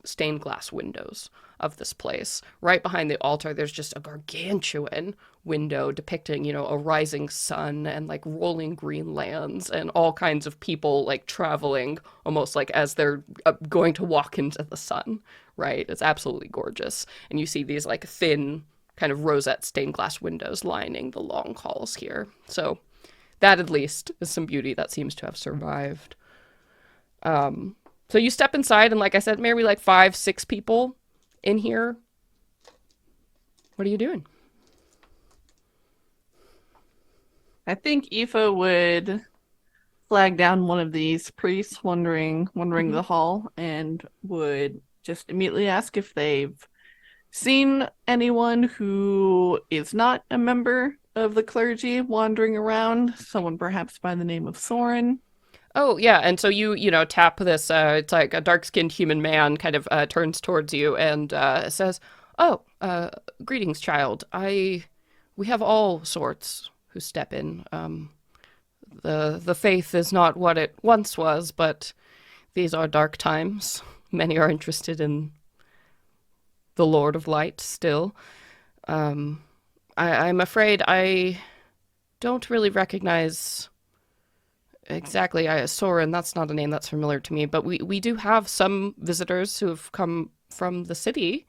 stained glass windows of this place. Right behind the altar, there's just a gargantuan window depicting, a rising sun and like rolling green lands and all kinds of people like traveling almost like as they're going to walk into the sun, right? It's absolutely gorgeous. And you see these like thin kind of rosette stained glass windows lining the long halls here. So that at least is some beauty that seems to have survived. So you step inside, and like I said, maybe like 5-6 people in here. What are you doing? I think Aoife would flag down one of these priests wandering the hall and would just immediately ask if they've seen anyone who is not a member of the clergy wandering around, someone perhaps by the name of Soren. Oh, yeah, and so you tap this, it's like a dark-skinned human man kind of turns towards you and says, "Oh, greetings, child. We have all sorts who step in. The faith is not what it once was, but these are dark times. Many are interested in the Lord of Light still. I'm afraid I don't really recognize exactly Soren. That's not a name that's familiar to me, but we do have some visitors who have come from the city.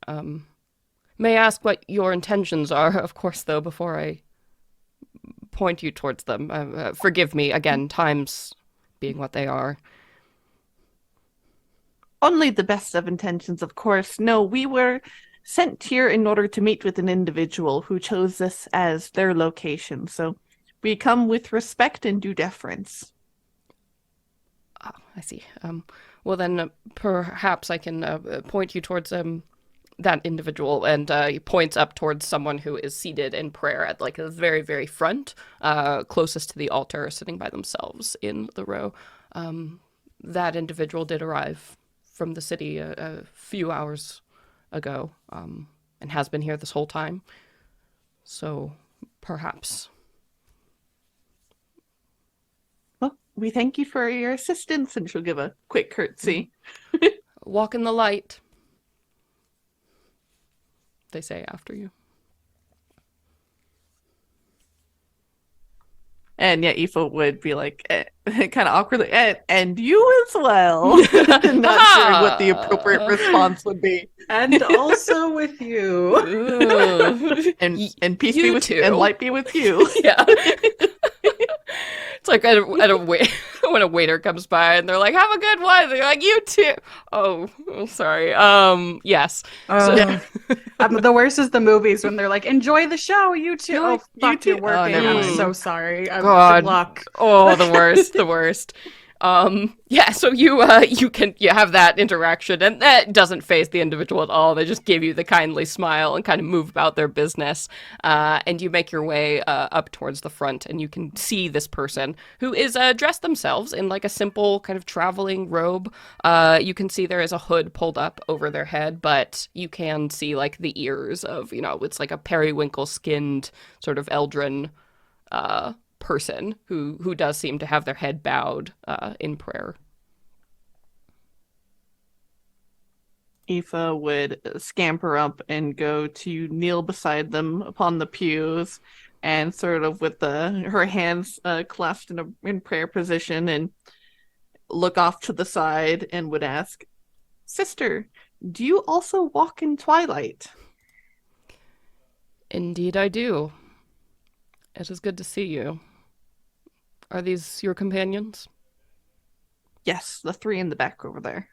May I ask what your intentions are, of course, though, before I point you towards them. Forgive me, again, times being what they are." Only the best of intentions, of course. No, we were sent here in order to meet with an individual who chose this as their location, so we come with respect and due deference. Oh, I see. Well, then perhaps I can point you towards that individual, and he points up towards someone who is seated in prayer at like the very, very front, closest to the altar, sitting by themselves in the row. That individual did arrive from the city a few hours ago, and has been here this whole time. So perhaps. Well, we thank you for your assistance, and she'll give a quick curtsy. Walk in the light, they say after you. And yeah, Aoife would be like, kind of awkwardly, and you as well. Not sure what the appropriate response would be. And also with you. And peace you be with too. you, and light be with you. Yeah. It's like at a when a waiter comes by and they're like, "Have a good one," they're like, "You too." Oh, sorry. Yes. So, The worst is the movies when they're like, "Enjoy the show, you too." You're Oh, like, fuck, "You you're too?" Oh, working. never I'm mind. so sorry. Good God. luck. Oh, the worst, the worst. Yeah, so you have that interaction, and that doesn't faze the individual at all. They just give you the kindly smile and kind of move about their business. And you make your way up towards the front, and you can see this person who is dressed themselves in like a simple kind of traveling robe. You can see there is a hood pulled up over their head, but you can see like the ears of, it's like a periwinkle skinned sort of Eldrin person who does seem to have their head bowed in prayer. Aoife would scamper up and go to kneel beside them upon the pews, and sort of with her hands clasped in prayer position, and look off to the side and would ask, "Sister, do you also walk in twilight?" Indeed I do. It is good to see you. Are these your companions? Yes, the three in the back over there.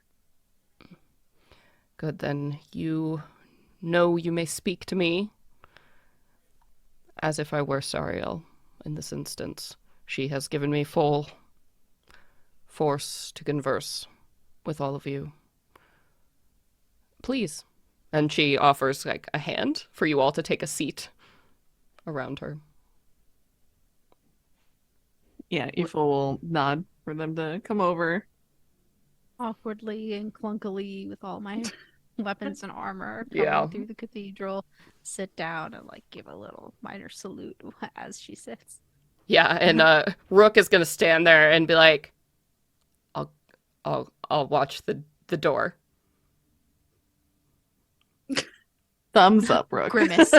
Good, then you know you may speak to me as if I were Sariel in this instance. She has given me full force to converse with all of you. Please. And she offers like a hand for you all to take a seat around her. Yeah, Aoife will nod for them to come over. Awkwardly and clunkily with all my weapons and armor coming Yeah. through the cathedral, sit down and like give a little minor salute as she sits. Yeah, and Rook is gonna stand there and be like, I'll watch the door. Thumbs up, Rook. Grimace.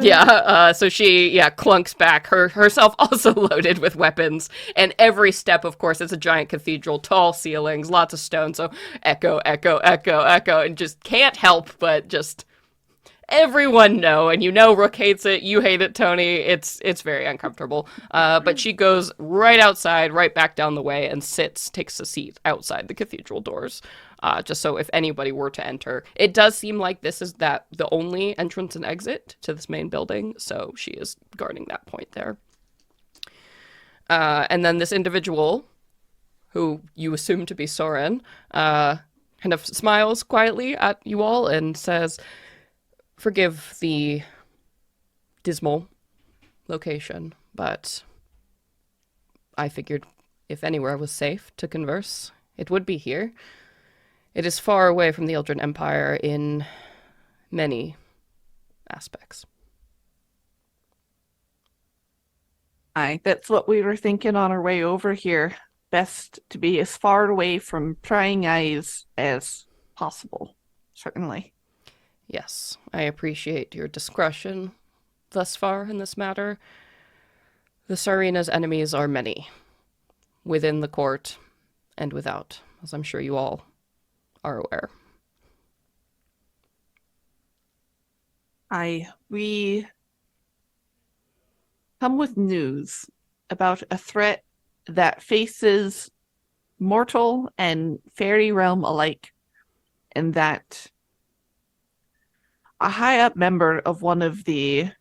Yeah, so she clunks back, herself also loaded with weapons, and every step, of course, it's a giant cathedral, tall ceilings, lots of stone, so echo, echo, echo, echo, and just can't help but just everyone know, and Rook hates it, you hate it, Tony, it's very uncomfortable, but she goes right outside, right back down the way, and takes a seat outside the cathedral doors. Just so if anybody were to enter. It does seem like this is the only entrance and exit to this main building, so she is guarding that point there. And then this individual, who you assume to be Soren, kind of smiles quietly at you all and says, "Forgive the dismal location, but I figured if anywhere was safe to converse, it would be here. It is far away from the Eldrin Empire in many aspects." Aye, that's what we were thinking on our way over here. Best to be as far away from prying eyes as possible, certainly. Yes, I appreciate your discretion thus far in this matter. The Sarina's enemies are many, within the court and without, as I'm sure you all are aware. We come with news about a threat that faces mortal and fairy realm alike, and that a high-up member of one of the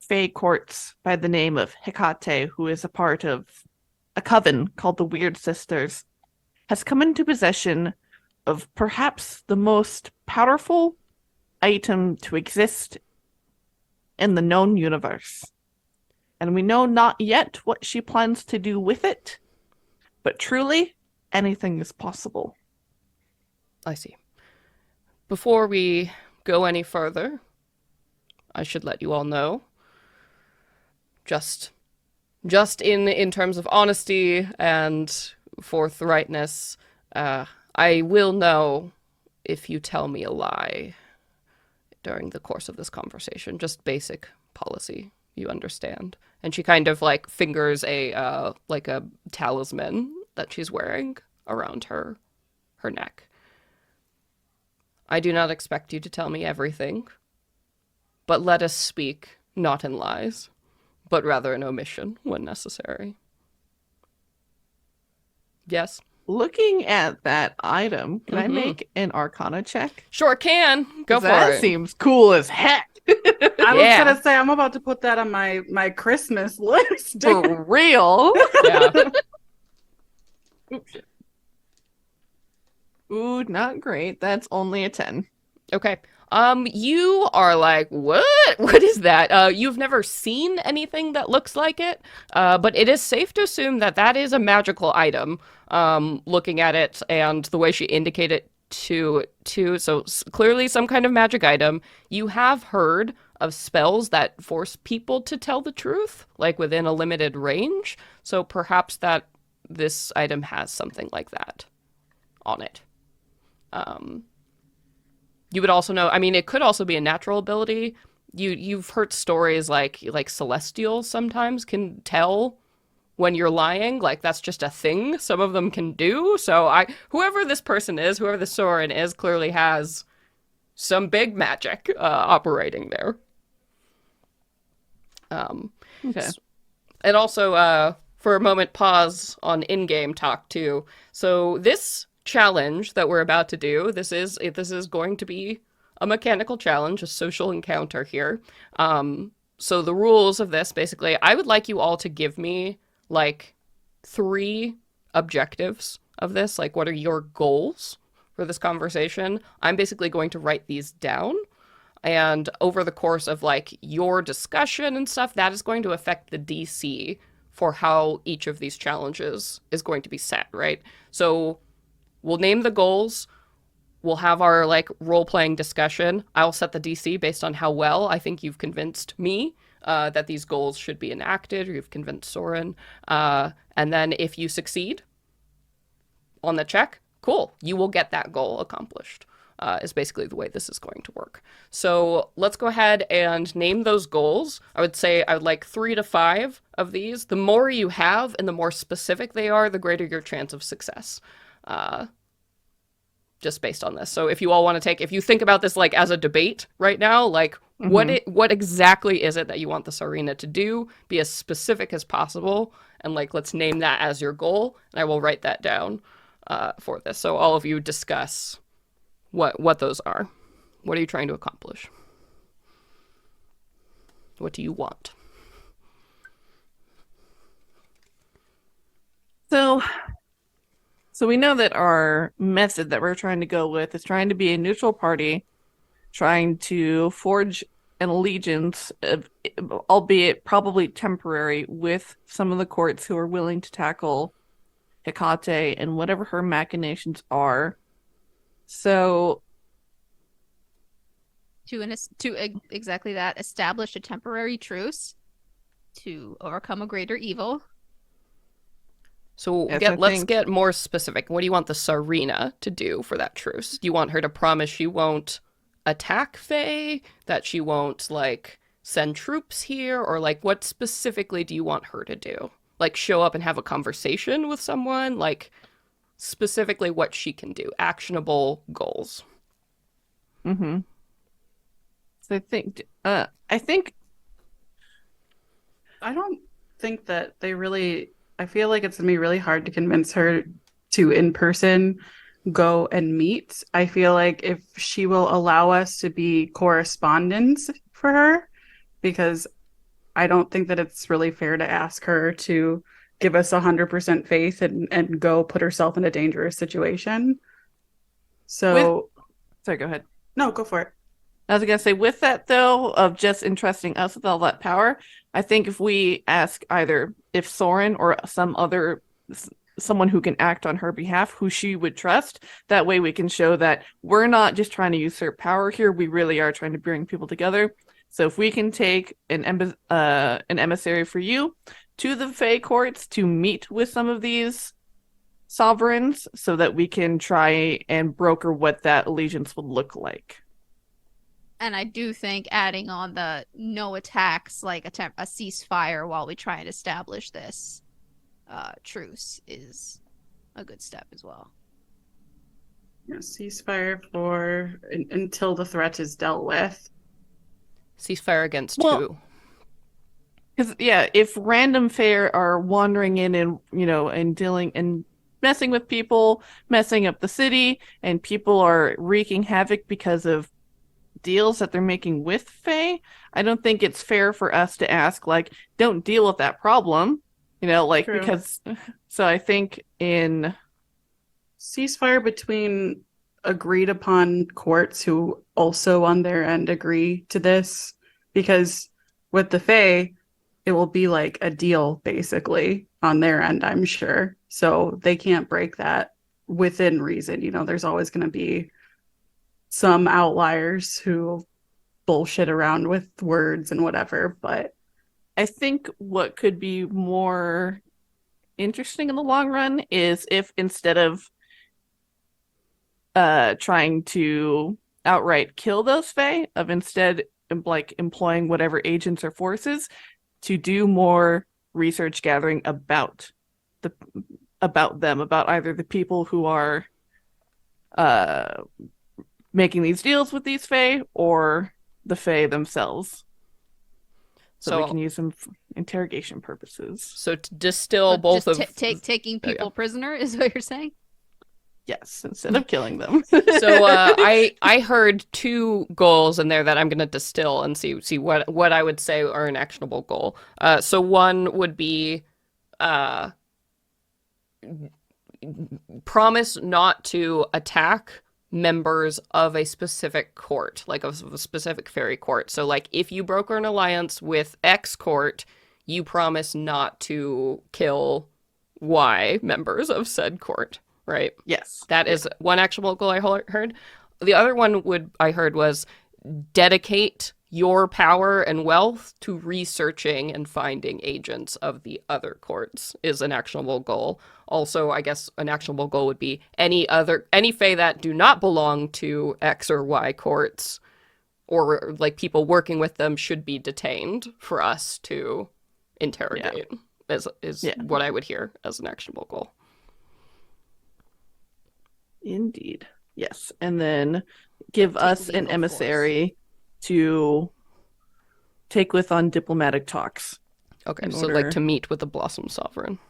Fey courts by the name of Hecate, who is a part of a coven called the Weird Sisters, has come into possession of perhaps the most powerful item to exist in the known universe. And we know not yet what she plans to do with it, but truly, anything is possible. I see. Before we go any further, I should let you all know, just in terms of honesty and forthrightness, I will know if you tell me a lie during the course of this conversation. Just basic policy, you understand. And she kind of like fingers a talisman that she's wearing around her neck. I do not expect you to tell me everything, but let us speak not in lies, but rather in omission when necessary. Yes. Looking at that item, can I Mhm. make an Arcana check? Sure can. Go 'Cause for that it. seems cool as heck. I was Yeah. gonna say I'm about to put that on my Christmas list. For real. Yeah. Oops. Ooh, not great. That's only a 10. Okay. You are like, what? What is that? You've never seen anything that looks like it, but it is safe to assume that that is a magical item. Looking at it and the way she indicated to, so clearly some kind of magic item. You have heard of spells that force people to tell the truth, like within a limited range. So perhaps that this item has something like that on it. You would also know, I mean, it could also be a natural ability. You've heard stories like celestials sometimes can tell when you're lying, like that's just a thing some of them can do. So whoever this person is, whoever the Soren is, clearly has some big magic operating there. Okay. And also, for a moment, pause on in-game talk too. So this challenge that we're about to do, this is going to be a mechanical challenge, a social encounter here. So the rules of this, basically, I would like you all to give me like 3 objectives of this. Like, what are your goals for this conversation? I'm basically going to write these down. And over the course of like your discussion and stuff, that is going to affect the DC for how each of these challenges is going to be set, right? So we'll name the goals. We'll have our like role-playing discussion. I'll set the DC based on how well I think you've convinced me that these goals should be enacted, or you've convinced Soren. And then if you succeed on the check, cool, you will get that goal accomplished. Is basically the way this is going to work. So let's go ahead and name those goals. I would say I would like 3 to 5 of these. The more you have and the more specific they are, the greater your chance of success. Just based on this. So if you all want to if you think about this like as a debate right now, like what exactly is it that you want the Tsarina to do? Be as specific as possible, and like let's name that as your goal. And I will write that down for this. So all of you discuss what those are. What are you trying to accomplish? What do you want? So we know that our method that we're trying to go with is trying to be a neutral party, trying to forge an allegiance, albeit probably temporary, with some of the courts who are willing to tackle Hecate and whatever her machinations are. So exactly that, establish a temporary truce to overcome a greater evil. So let's get more specific. What do you want the Tsarina to do for that truce? Do you want her to promise she won't attack Faye? That she won't like send troops here? Or like what specifically do you want her to do? Like show up and have a conversation with someone? Like specifically what she can do. Actionable goals. So I think I don't think that they really. I feel like it's gonna be really hard to convince her to in person go and meet. I feel like if she will allow us to be correspondents for her, because I don't think that it's really fair to ask her to give us 100% faith and go put herself in a dangerous situation. So, sorry, go ahead. No, go for it. I was going to say, with that, though, of just entrusting us with all that power, I think if we ask either if Soren or someone who can act on her behalf, who she would trust, that way we can show that we're not just trying to usurp power here, we really are trying to bring people together. So if we can take an emissary for you to the Fae courts to meet with some of these sovereigns so that we can try and broker what that allegiance would look like. And I do think adding on the no attacks, like a ceasefire while we try and establish this truce is a good step as well. Yeah, ceasefire until the threat is dealt with. Ceasefire against who? Because if random Fae are wandering in and and dealing and messing with people, messing up the city, and people are wreaking havoc because of deals that they're making with Fae, I don't think it's fair for us to ask, like, don't deal with that problem, like, True. because, so I think in Ceasefire between agreed upon courts who also on their end agree to this, because with the Fae, it will be like a deal basically on their end, I'm sure. So they can't break that within reason. There's always going to be some outliers who bullshit around with words and whatever, but I think what could be more interesting in the long run is if instead of trying to outright kill those Fae, of instead like employing whatever agents or forces to do more research gathering about them, about either the people who are making these deals with these Fae or the Fae themselves. So we can use them for interrogation purposes. So to distill But both just of taking people prisoner is what you're saying? Yes, instead of killing them. So I heard two goals in there that I'm going to distill and see what I would say are an actionable goal. So one would be promise not to attack members of a specific court, like of a specific fairy court. So like if you broker an alliance with X court, you promise not to kill Y members of said court, right? Yes. That is one actionable goal I heard. The other one I heard was dedicate your power and wealth to researching and finding agents of the other courts is an actionable goal. Also, I guess an actionable goal would be any Fae that do not belong to X or Y courts or like people working with them should be detained for us to interrogate. Is what I would hear as an actionable goal. Indeed. Yes. And then give us an emissary to take with on diplomatic talks. Okay, so like to meet with the Blossom Sovereign.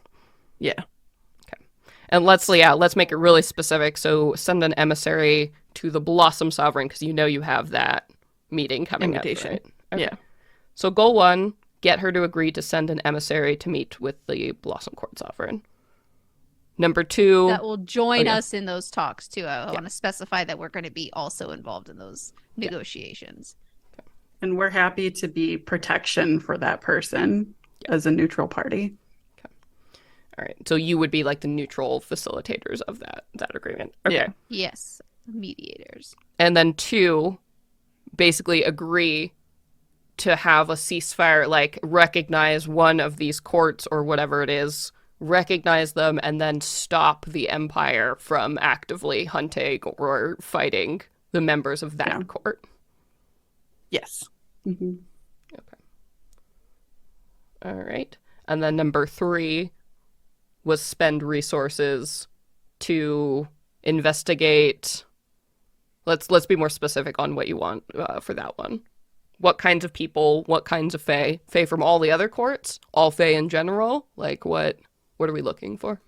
Yeah. Okay. And let's make it really specific. So send an emissary to the Blossom Sovereign because you have that meeting coming Invitation. up, right? Okay. Yeah. So goal 1, get her to agree to send an emissary to meet with the Blossom Court Sovereign. Number 2... That will join us in those talks, too. I want to specify that we're going to be also involved in those negotiations. Okay. And we're happy to be protection for that person as a neutral party. Okay. All right. So you would be like the neutral facilitators of that agreement. Okay. Yeah. Yes. Mediators. And then 2, basically agree to have a ceasefire, like recognize one of these courts or whatever it is, recognize them, and then stop the Empire from actively hunting or fighting the members of that court. Yes. Mm-hmm. Okay. All right. And then number 3 was spend resources to investigate. Let's be more specific on what you want for that one. What kinds of people? What kinds of Fae? Fae from all the other courts? All Fae in general? Like what are we looking for?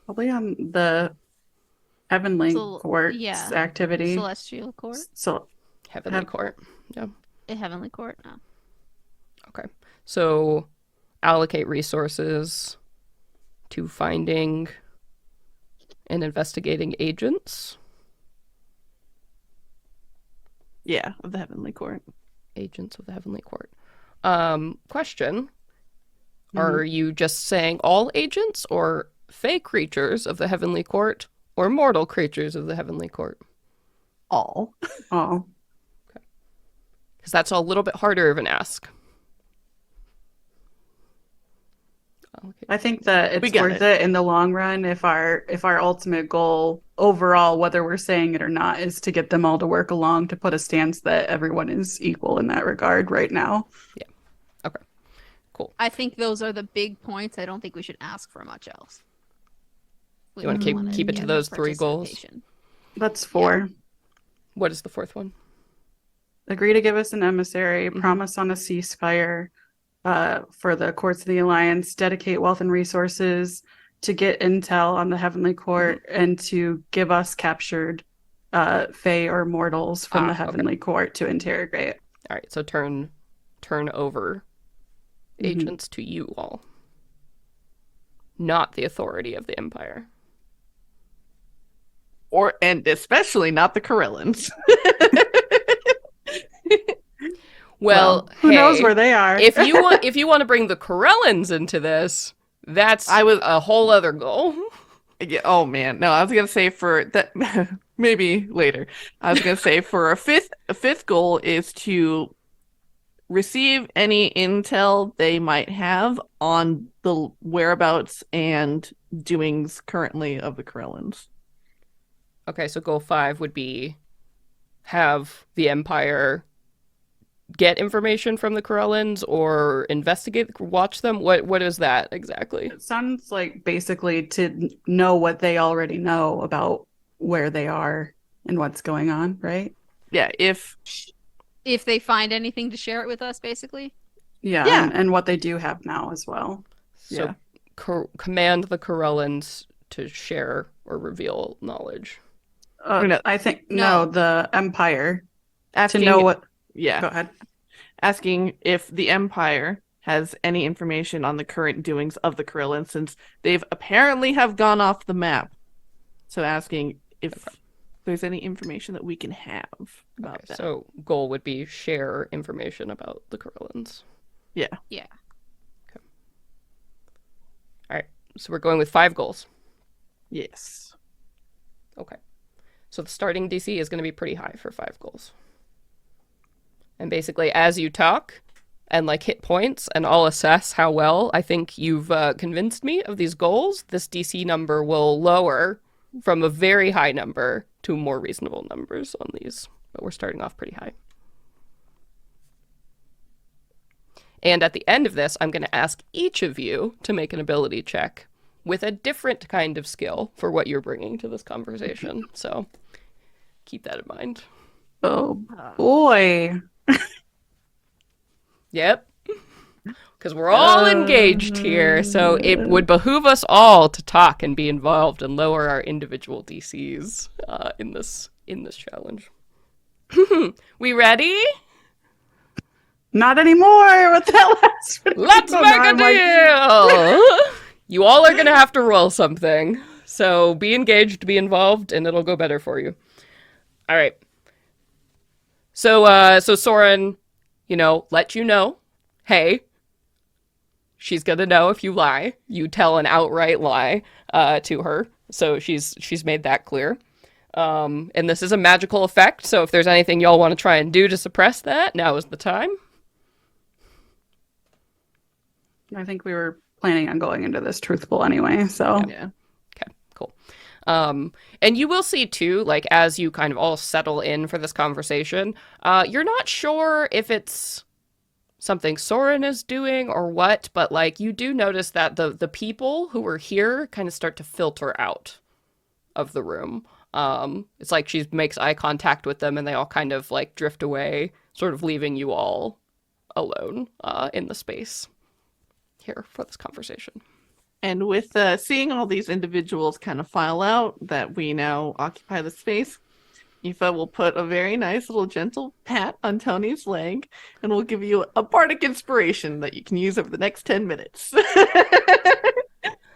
Probably on the Heavenly Court's activity. Celestial Court? So Heavenly Court. Yeah. A Heavenly Court? No. Okay. So allocate resources to finding and investigating agents. Yeah, of the Heavenly Court. Agents of the Heavenly Court. Question. Are you just saying all agents or Fae creatures of the Heavenly Court or mortal creatures of the Heavenly Court? All. All. Okay. Because that's a little bit harder of an ask. Okay. I think that it's worth it in the long run if our ultimate goal overall, whether we're saying it or not, is to get them all to work along to put a stance that everyone is equal in that regard right now. Yeah. Okay. Cool. I think those are the big points. I don't think we should ask for much else. You want to keep it to those 3 goals? That's 4. Yeah. What is the 4th one? Agree to give us an emissary, promise on a ceasefire for the courts of the Alliance, dedicate wealth and resources to get intel on the Heavenly Court and to give us captured Fae or mortals from the Heavenly Court to interrogate. All right, so turn over agents to you all, not the authority of the Empire. And especially not the Corellans. Well, who hey, knows where they are? if you want to bring the Corellans into this, that's a whole other goal. Yeah, oh man, no, I was gonna say for that maybe later. I was gonna say for a fifth goal is to receive any intel they might have on the whereabouts and doings currently of the Corellans. Okay, so goal 5 would be have the Empire get information from the Corellans or investigate, watch them. What is that exactly? It sounds like basically to know what they already know about where they are and what's going on, right? Yeah, if they find anything to share it with us, basically. Yeah. And what they do have now as well. So command the Corellans to share or reveal knowledge. I think the Empire asking, to know what. Yeah, go ahead. Asking if the Empire has any information on the current doings of the Corellans, since they've apparently have gone off the map. So asking if there's any information that we can have about that. So goal would be share information about the Corellans. Yeah. Yeah. Okay. All right. So we're going with 5 goals. Yes. Okay. So the starting DC is going to be pretty high for 5 goals. And basically, as you talk and hit points, and I'll assess how well I think you've convinced me of these goals, this DC number will lower from a very high number to more reasonable numbers on these. But we're starting off pretty high. And at the end of this, I'm going to ask each of you to make an ability check with a different kind of skill for what you're bringing to this conversation. So keep that in mind. Oh, boy. Yep. Because we're all engaged here, so it would behoove us all to talk and be involved and lower our individual DCs in this challenge. We ready? Not anymore with that last one. Let's make a deal! You all are going to have to roll something. So be engaged, be involved, and it'll go better for you. All right. So Soren, let you know, hey, she's going to know if you lie. You tell an outright lie to her. So she's made that clear. And this is a magical effect, so if there's anything y'all want to try and do to suppress that, now is the time. I think we were planning on going into this truthful anyway, so. Yeah. Okay, cool. And you will see too, as you kind of all settle in for this conversation, you're not sure if it's something Soren is doing or what, but you do notice that the people who were here kind of start to filter out of the room. It's like she makes eye contact with them and they all kind of drift away, sort of leaving you all alone in the space here for this conversation. And with seeing all these individuals kind of file out that we now occupy the space, Aoife will put a very nice little gentle pat on Tony's leg and will give you a bardic inspiration that you can use over the next 10 minutes.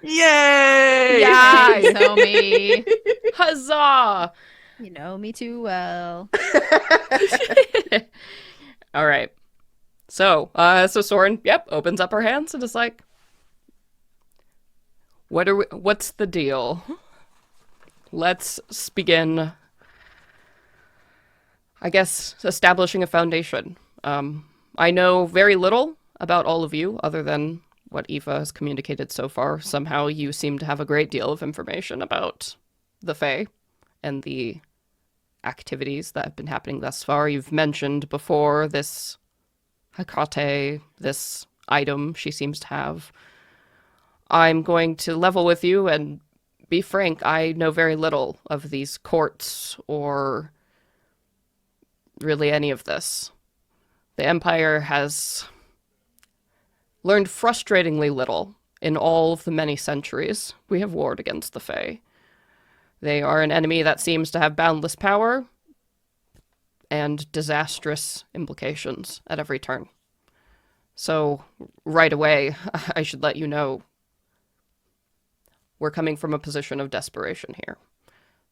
Yay! Yeah, You know me. Huzzah! You know me too well. All right. So Soren, opens up her hands and is like, what's the deal? Let's begin, I guess, establishing a foundation. I know very little about all of you other than what Aoife has communicated so far. Somehow you seem to have a great deal of information about the Fae and the activities that have been happening thus far. You've mentioned before this Hecate, this item she seems to have. I'm going to level with you and be frank, I know very little of these courts or really any of this. The Empire has learned frustratingly little In all of the many centuries we have warred against the Fae. They are an enemy that seems to have boundless power and disastrous implications at every turn. So, right away, I should let you know we're coming from a position of desperation here.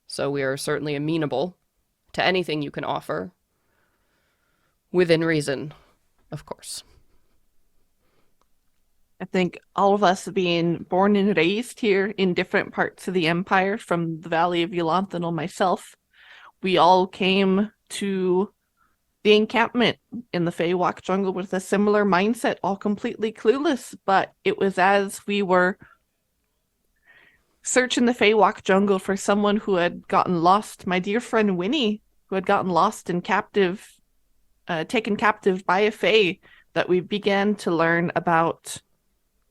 So we are certainly amenable to anything you can offer, within reason, of course. I think all of us being born and raised here in different parts of the Empire, from the Valley of Yolanthanol myself, we all came to the encampment in the Feywalk jungle with a similar mindset, all completely clueless. But it was as we were searching the Feywalk jungle for someone who had gotten lost, my dear friend Winnie, who had gotten lost and taken captive by a Fey, that we began to learn about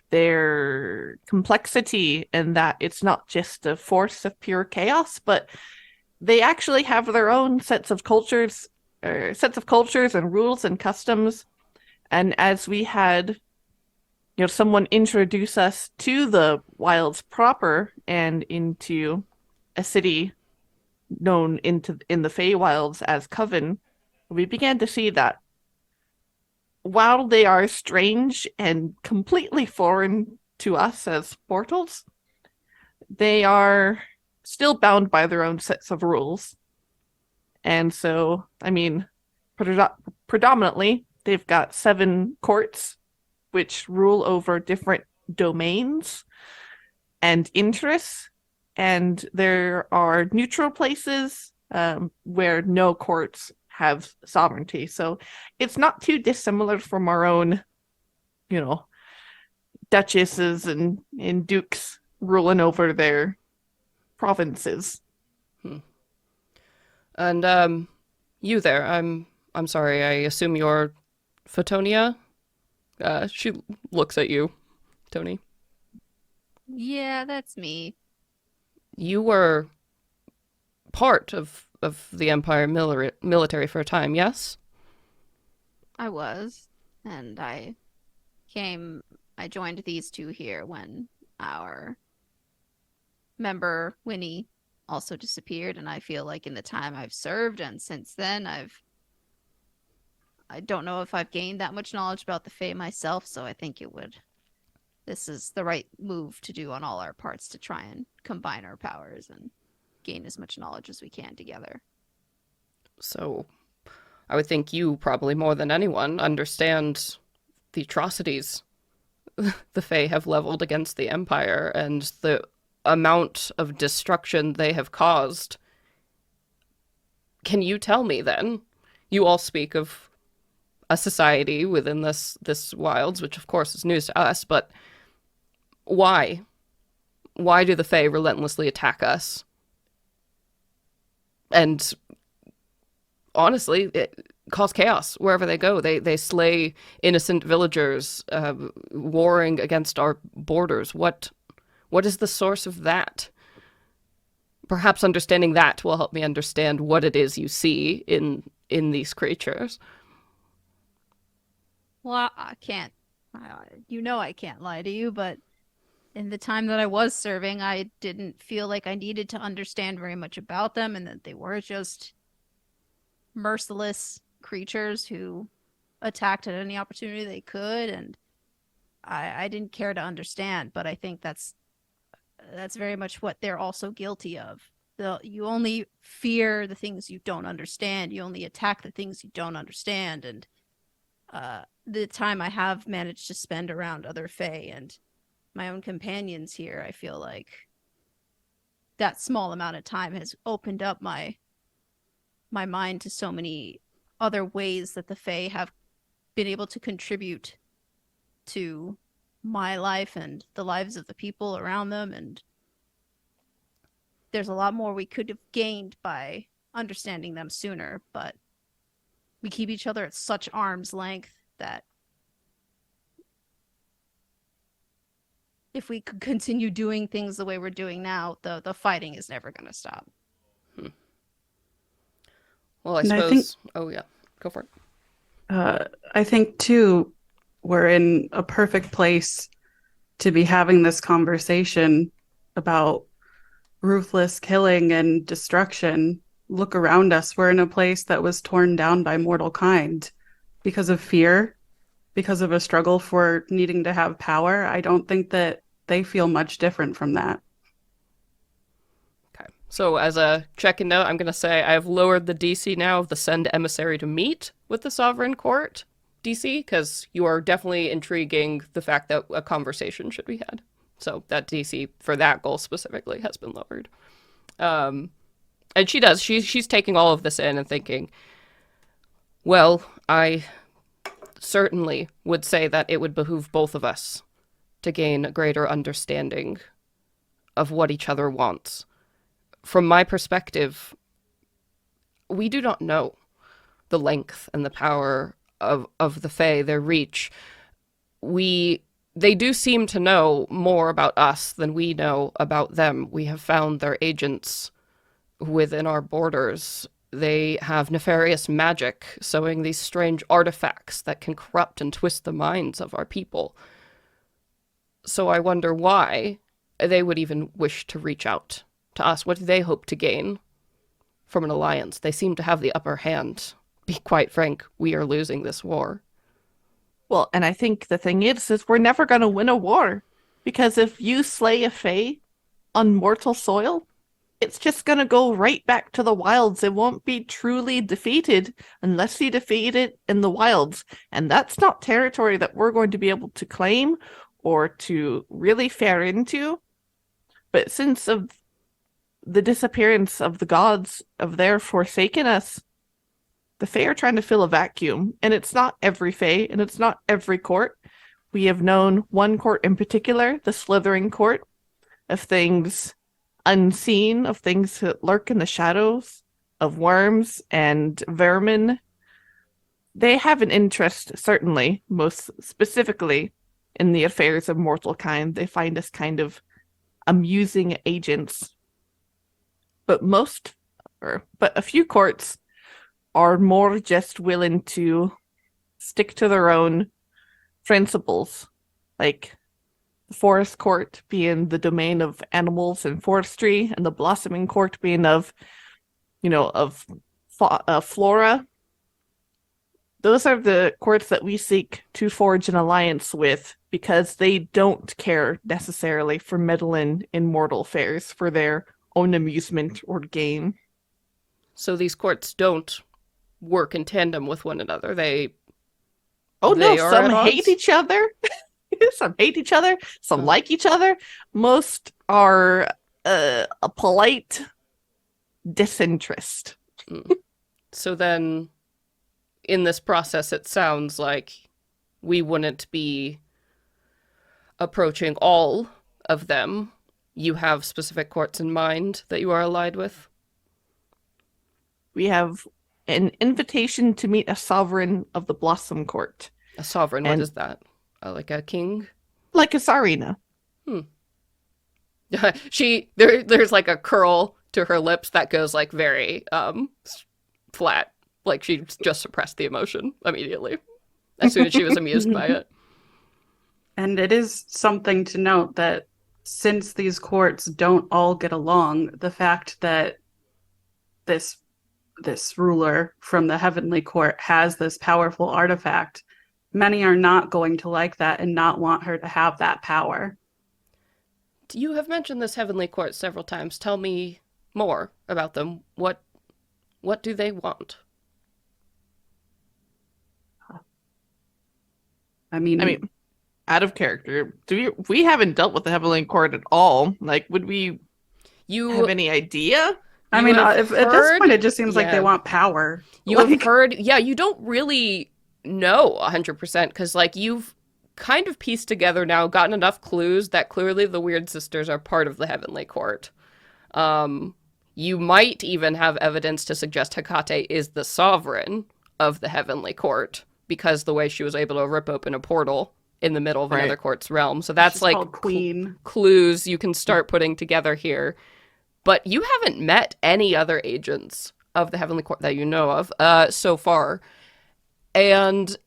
their complexity, and that it's not just a force of pure chaos, but they actually have their own sets of cultures and rules and customs. And as we had someone introduce us to the wilds proper and into a city known in the Feywilds as Coven, we began to see that while they are strange and completely foreign to us as mortals, they are still bound by their own sets of rules. And so, I mean, predominantly, they've got 7 courts which rule over different domains and interests. And there are neutral places where no courts have sovereignty. So it's not too dissimilar from our own, duchesses and dukes ruling over their provinces. And you there, I'm sorry, I assume you're Photonia? She looks at you, Tony. Yeah, that's me. You were part of the Empire military for a time, yes? I was. And I joined these two here when our member, Winnie, also disappeared. And I feel like in the time I've served and since then, I don't know if I've gained that much knowledge about the Fae myself, so I think this is the right move to do on all our parts to try and combine our powers and gain as much knowledge as we can together. So, I would think you, probably more than anyone, understand the atrocities the Fae have leveled against the Empire and the amount of destruction they have caused. Can you tell me, then? You all speak of a society within this wilds, which of course is news to us, but why? Why do the Fae relentlessly attack us? And honestly, it cause chaos wherever they go. They slay innocent villagers, warring against our borders. What is the source of that? Perhaps understanding that will help me understand what it is you see in these creatures. Well, I can't lie to you, but in the time that I was serving, I didn't feel like I needed to understand very much about them, and that they were just merciless creatures who attacked at any opportunity they could, and I didn't care to understand, but I think that's very much what they're also guilty of. You only fear the things you don't understand. You only attack the things you don't understand, and the time I have managed to spend around other Fae and my own companions here, I feel like that small amount of time has opened up my mind to so many other ways that the Fae have been able to contribute to my life and the lives of the people around them. And there's a lot more we could have gained by understanding them sooner, but we keep each other at such arm's length that if we could continue doing things the way we're doing now, the fighting is never going to stop. Well, I suppose... Oh, yeah. Go for it. I think, too, we're in a perfect place to be having this conversation about ruthless killing and destruction. Look around us. We're in a place that was torn down by mortal kind because of fear, because of a struggle for needing to have power. I don't think that they feel much different from that. Okay. So as a check-in note, I'm going to say I've lowered the DC now of the send emissary to meet with the Sovereign Court DC, because you are definitely intriguing the fact that a conversation should be had. So that DC for that goal specifically has been lowered. And she does. She's taking all of this in and thinking, well, I certainly would say that it would behoove both of us to gain a greater understanding of what each other wants. From my perspective, we do not know the length and the power of the Fae, their reach. They do seem to know more about us than we know about them. We have found their agents within our borders. They have nefarious magic, sowing these strange artifacts that can corrupt and twist the minds of our people. So I wonder why they would even wish to reach out to us. What do they hope to gain from an alliance? They seem to have the upper hand. Be quite frank, we are losing this war. Well, and I think the thing is we're never going to win a war. Because if you slay a Fae on mortal soil, it's just going to go right back to the wilds. It won't be truly defeated unless you defeat it in the wilds. And that's not territory that we're going to be able to claim or to really fare into. But since of the disappearance of the gods of their forsaken us, the Fae are trying to fill a vacuum. And it's not every Fae, and it's not every court. We have known one court in particular, the Slithering Court, of things unseen, of things that lurk in the shadows, of worms and vermin. They have an interest, certainly, most specifically, in the affairs of mortal kind. They find us kind of amusing agents. But a few courts are more just willing to stick to their own principles, like the Forest Court being the domain of animals and forestry, and the Blossoming Court being of flora. Those are the courts that we seek to forge an alliance with, because they don't care necessarily for meddling in mortal affairs for their own amusement or gain. So these courts don't work in tandem with one another. Some hate each other. Some hate each other. Some like each other. Most are a polite disinterest. So then, in this process, it sounds like we wouldn't be approaching all of them. You have specific courts in mind that you are allied with? We have an invitation to meet a sovereign of the Blossom Court. A sovereign, what is that? Like a king? Like a Tsarina. There's like a curl to her lips that goes like very flat. Like she just suppressed the emotion immediately as soon as she was amused by it. And it is something to note that since these courts don't all get along, the fact that this ruler from the Heavenly Court has this powerful artifact, many are not going to like that and not want her to have that power. You have mentioned this Heavenly Court several times. Tell me more about them. What do they want? I mean, out of character, we haven't dealt with the Heavenly Court at all. Like, would we have any idea? I mean, at this point, it just seems like they want power. You have heard, you don't really know 100% because, like, you've kind of pieced together now, gotten enough clues that clearly the Weird Sisters are part of the Heavenly Court. You might even have evidence to suggest Hecate is the sovereign of the Heavenly Court because the way she was able to rip open a portal in the middle of another court's realm. So that's like queen clues you can start putting together here. But you haven't met any other agents of the Heavenly Court that you know of so far. And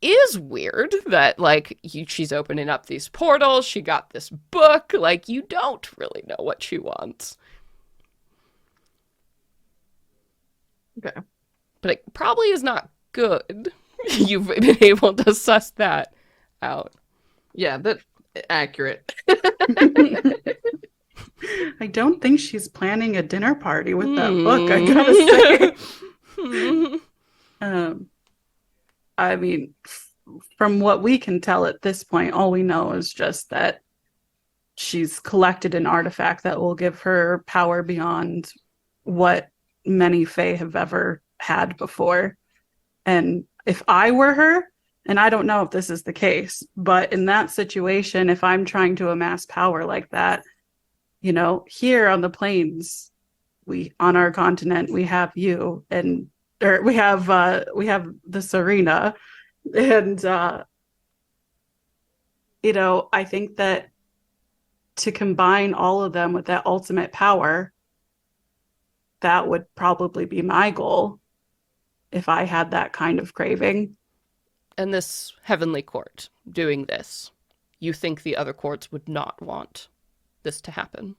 is weird that, like, she's opening up these portals, she got this book, like, you don't really know what she wants. Okay. But it probably is not good. You've been able to suss that out. Yeah, that's accurate. I don't think she's planning a dinner party with that book, I gotta say. I mean, from what we can tell at this point, all we know is just that she's collected an artifact that will give her power beyond what many Fae have ever had before. And if I were her, and I don't know if this is the case, but in that situation, if I'm trying to amass power like that, you know, here on the plains, on our continent, we have you, and we have the Serena, and you know, I think that to combine all of them with that ultimate power, that would probably be my goal if I had that kind of craving. And this heavenly court doing this, you think the other courts would not want this to happen?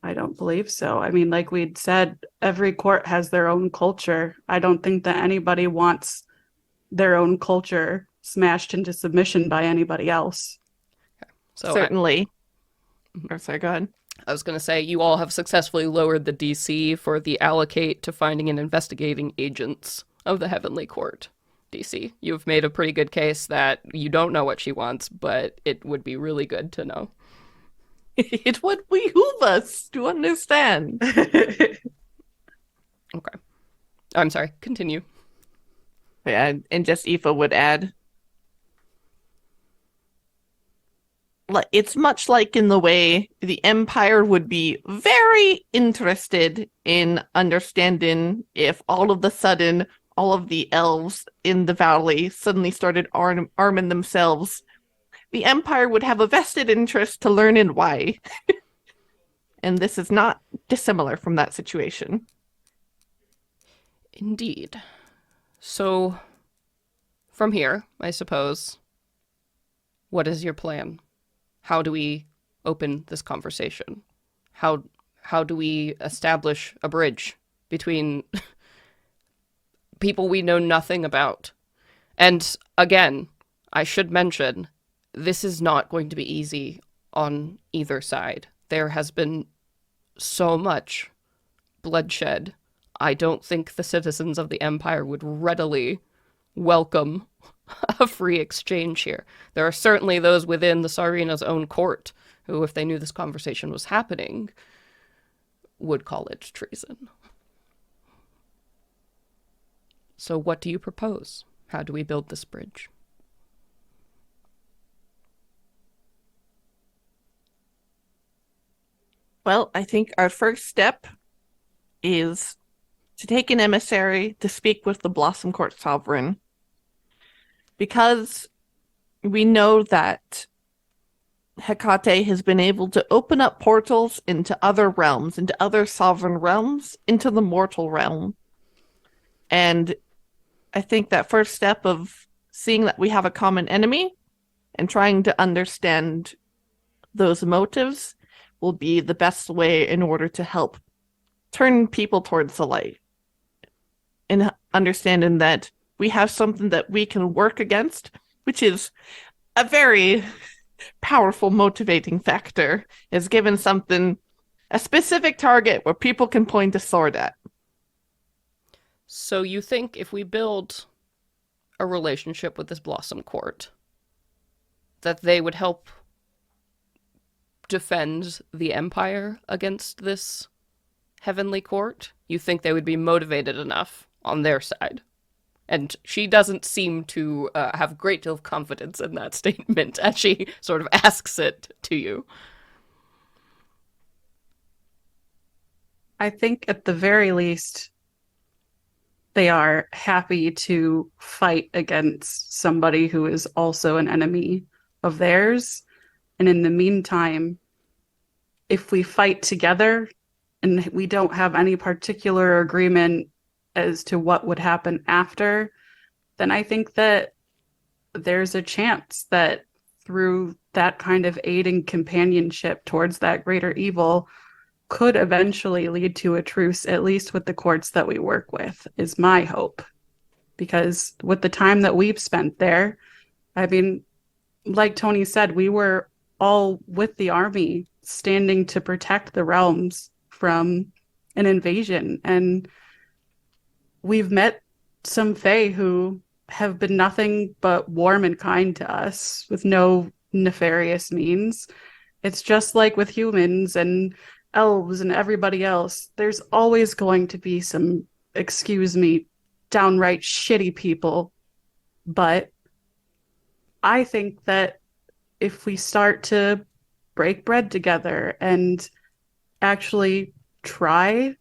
I don't believe so. I mean, like we'd said, every court has their own culture. I don't think that anybody wants their own culture smashed into submission by anybody else. So Certainly. Sorry, go ahead. I was going to say, you all have successfully lowered the DC for the allocate to finding and investigating agents of the Heavenly Court DC. You've made a pretty good case that you don't know what she wants, but it would be really good to know. It would behoove us to understand. Okay. I'm sorry, continue. Yeah, and just Aoife would add, it's much like in the way the Empire would be very interested in understanding if all of a sudden all of the elves in the valley suddenly started arming themselves. The Empire would have a vested interest to learn in why. And this is not dissimilar from that situation. Indeed. So, from here, I suppose, what is your plan? How do we open this conversation? How do we establish a bridge between people we know nothing about? And again, I should mention, this is not going to be easy on either side. There has been so much bloodshed. I don't think the citizens of the Empire would readily welcome a free exchange here. There are certainly those within the Tsarina's own court who, if they knew this conversation was happening, would call it treason. So what do you propose? How do we build this bridge? Well, I think our first step is to take an emissary to speak with the Blossom Court Sovereign. Because we know that Hecate has been able to open up portals into other realms, into other sovereign realms, into the mortal realm. And I think that first step of seeing that we have a common enemy and trying to understand those motives will be the best way in order to help turn people towards the light. And understanding that we have something that we can work against, which is a very powerful motivating factor, is given something, a specific target where people can point a sword at. So you think if we build a relationship with this Blossom Court, that they would help defend the Empire against this Heavenly Court? You think they would be motivated enough on their side? And she doesn't seem to have a great deal of confidence in that statement as she sort of asks it to you. I think at the very least, they are happy to fight against somebody who is also an enemy of theirs. And in the meantime, if we fight together and we don't have any particular agreement as to what would happen after, then I think that there's a chance that through that kind of aid and companionship towards that greater evil could eventually lead to a truce, at least with the courts that we work with, is my hope. Because with the time that we've spent there, I mean, like Tony said, we were all with the army standing to protect the realms from an invasion. And we've met some Fae who have been nothing but warm and kind to us with no nefarious means. It's just like with humans and elves and everybody else. There's always going to be some, excuse me, downright shitty people. But I think that if we start to break bread together and actually try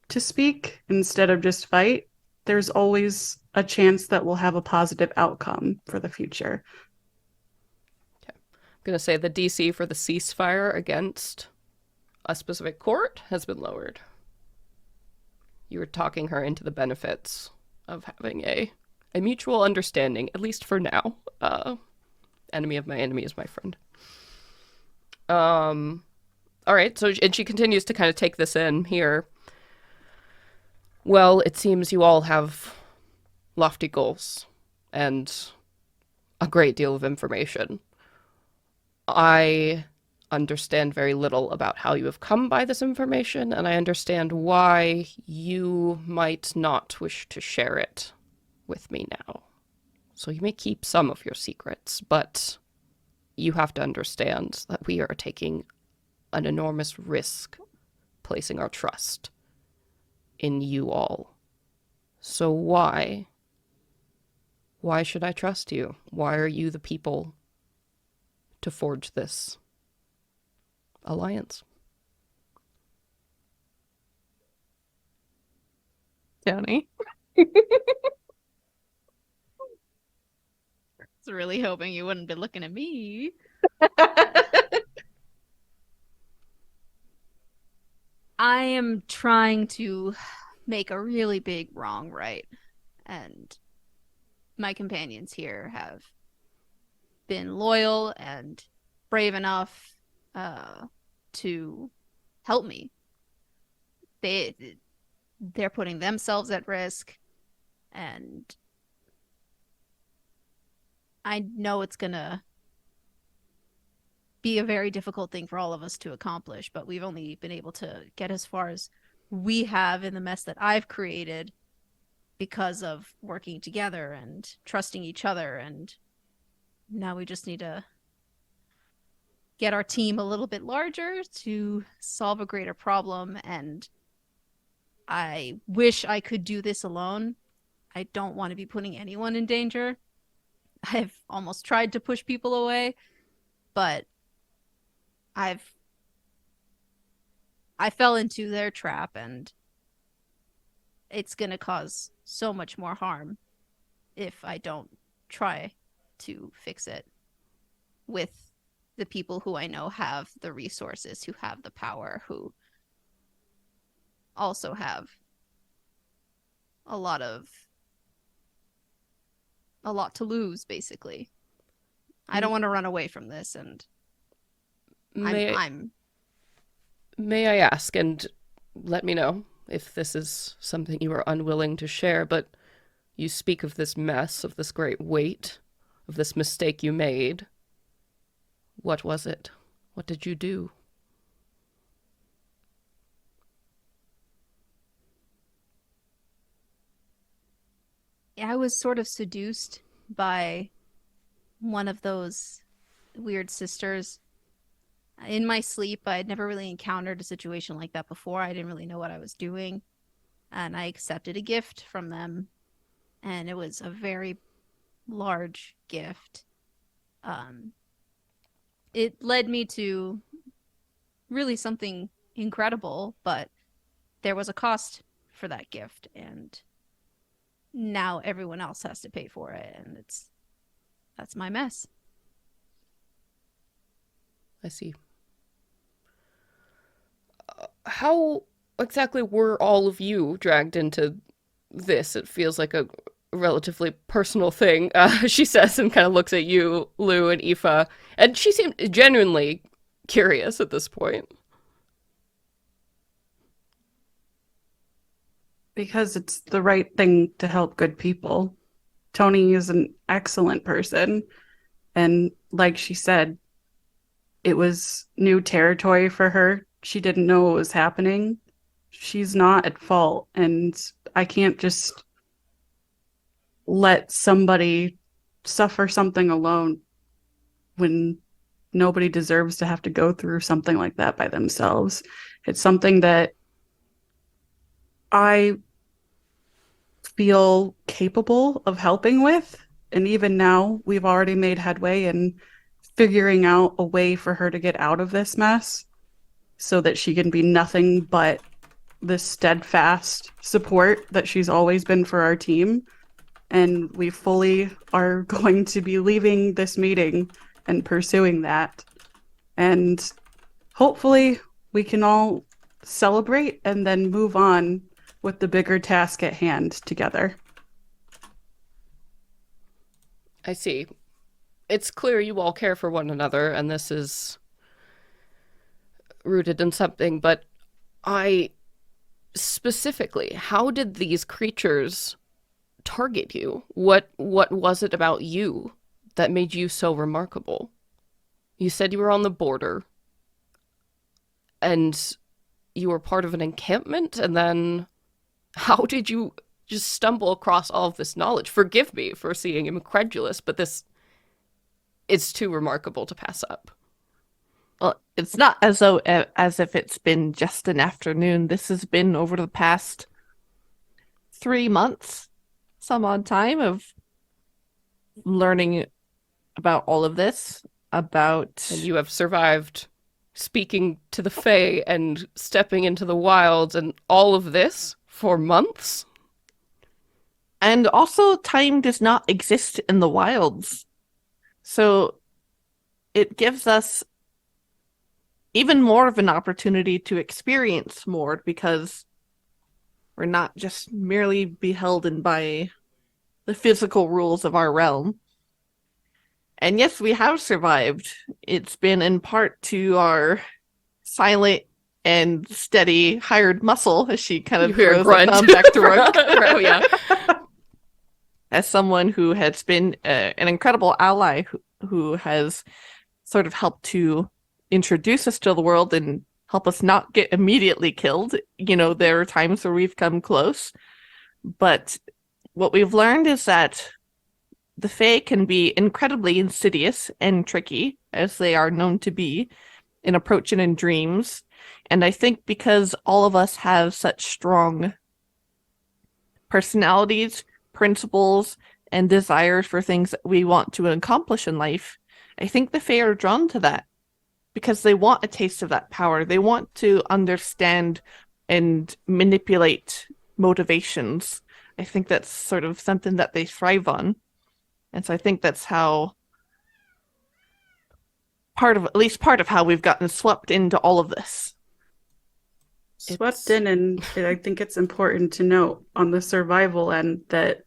to speak instead of just fight, there's always a chance that we'll have a positive outcome for the future. Okay. I'm going to say the DC for the ceasefire against a specific court has been lowered. You were talking her into the benefits of having a mutual understanding, at least for now. Enemy of my enemy is my friend. All right, so and she continues to kind of take this in here. Well, it seems you all have lofty goals and a great deal of information. I understand very little about how you have come by this information, and I understand why you might not wish to share it with me now. So you may keep some of your secrets, but you have to understand that we are taking an enormous risk placing our trust in you all. So why? Why should I trust you? Why are you the people to forge this alliance? Tony? I was really hoping you wouldn't be looking at me. I am trying to make a really big wrong right. And my companions here have been loyal and brave enough to help me. They're putting themselves at risk, and I know it's gonna be a very difficult thing for all of us to accomplish, but we've only been able to get as far as we have in the mess that I've created because of working together and trusting each other. And now we just need to get our team a little bit larger to solve a greater problem. And I wish I could do this alone. I don't want to be putting anyone in danger. I've almost tried to push people away, but I fell into their trap, and it's going to cause so much more harm if I don't try to fix it with the people who I know have the resources, who have the power, who also have a lot to lose, basically. I don't want to run away from this, and May I ask, and let me know if this is something you are unwilling to share, but you speak of this mess, of this great weight, of this mistake you made. What was it? What did you do? I was sort of seduced by one of those weird sisters. In my sleep, I'd never really encountered a situation like that before. I didn't really know what I was doing. And I accepted a gift from them. And it was a very large gift. It led me to really something incredible, but there was a cost for that gift. And now everyone else has to pay for it. And that's my mess. I see. How exactly were all of you dragged into this. It feels like a relatively personal thing, she says, and kind of looks at you, Lou, and Aoife. And she seemed genuinely curious at this point. Because it's the right thing to help good people. Tony is an excellent person. And like she said, it was new territory for her. She didn't know what was happening. She's not at fault. And I can't just let somebody suffer something alone when nobody deserves to have to go through something like that by themselves. It's something that I feel capable of helping with. And even now, we've already made headway in figuring out a way for her to get out of this mess so that she can be nothing but the steadfast support that she's always been for our team. And we fully are going to be leaving this meeting and pursuing that. And hopefully we can all celebrate and then move on with the bigger task at hand together. I see. It's clear you all care for one another, and this is rooted in something, but specifically, how did these creatures target you? What was it about you that made you so remarkable? You said you were on the border, and you were part of an encampment, and then how did you just stumble across all of this knowledge? Forgive me for seeing incredulous, but it's too remarkable to pass up. Well, it's not as if it's been just an afternoon. This has been over the past 3 months, some odd time of learning about all of this, about... And you have survived speaking to the Fae and stepping into the wilds and all of this for months? And also, time does not exist in the wilds. So it gives us even more of an opportunity to experience more, because we're not just merely beholden by the physical rules of our realm. And yes, we have survived. It's been in part to our silent and steady hired muscle, as she kind of throws a thumb back to Rook. Oh, yeah. As someone who has been an incredible ally who has sort of helped to introduce us to the world and help us not get immediately killed. You know, there are times where we've come close. But what we've learned is that the Fae can be incredibly insidious and tricky, as they are known to be, in approach and in dreams. And I think because all of us have such strong personalities, principles, and desires for things that we want to accomplish in life, I think the Fae are drawn to that because they want a taste of that power. They want to understand and manipulate motivations. I think that's sort of something that they thrive on. And so I think that's how part of how we've gotten swept into all of this. Swept in, and I think it's important to note on the survival end that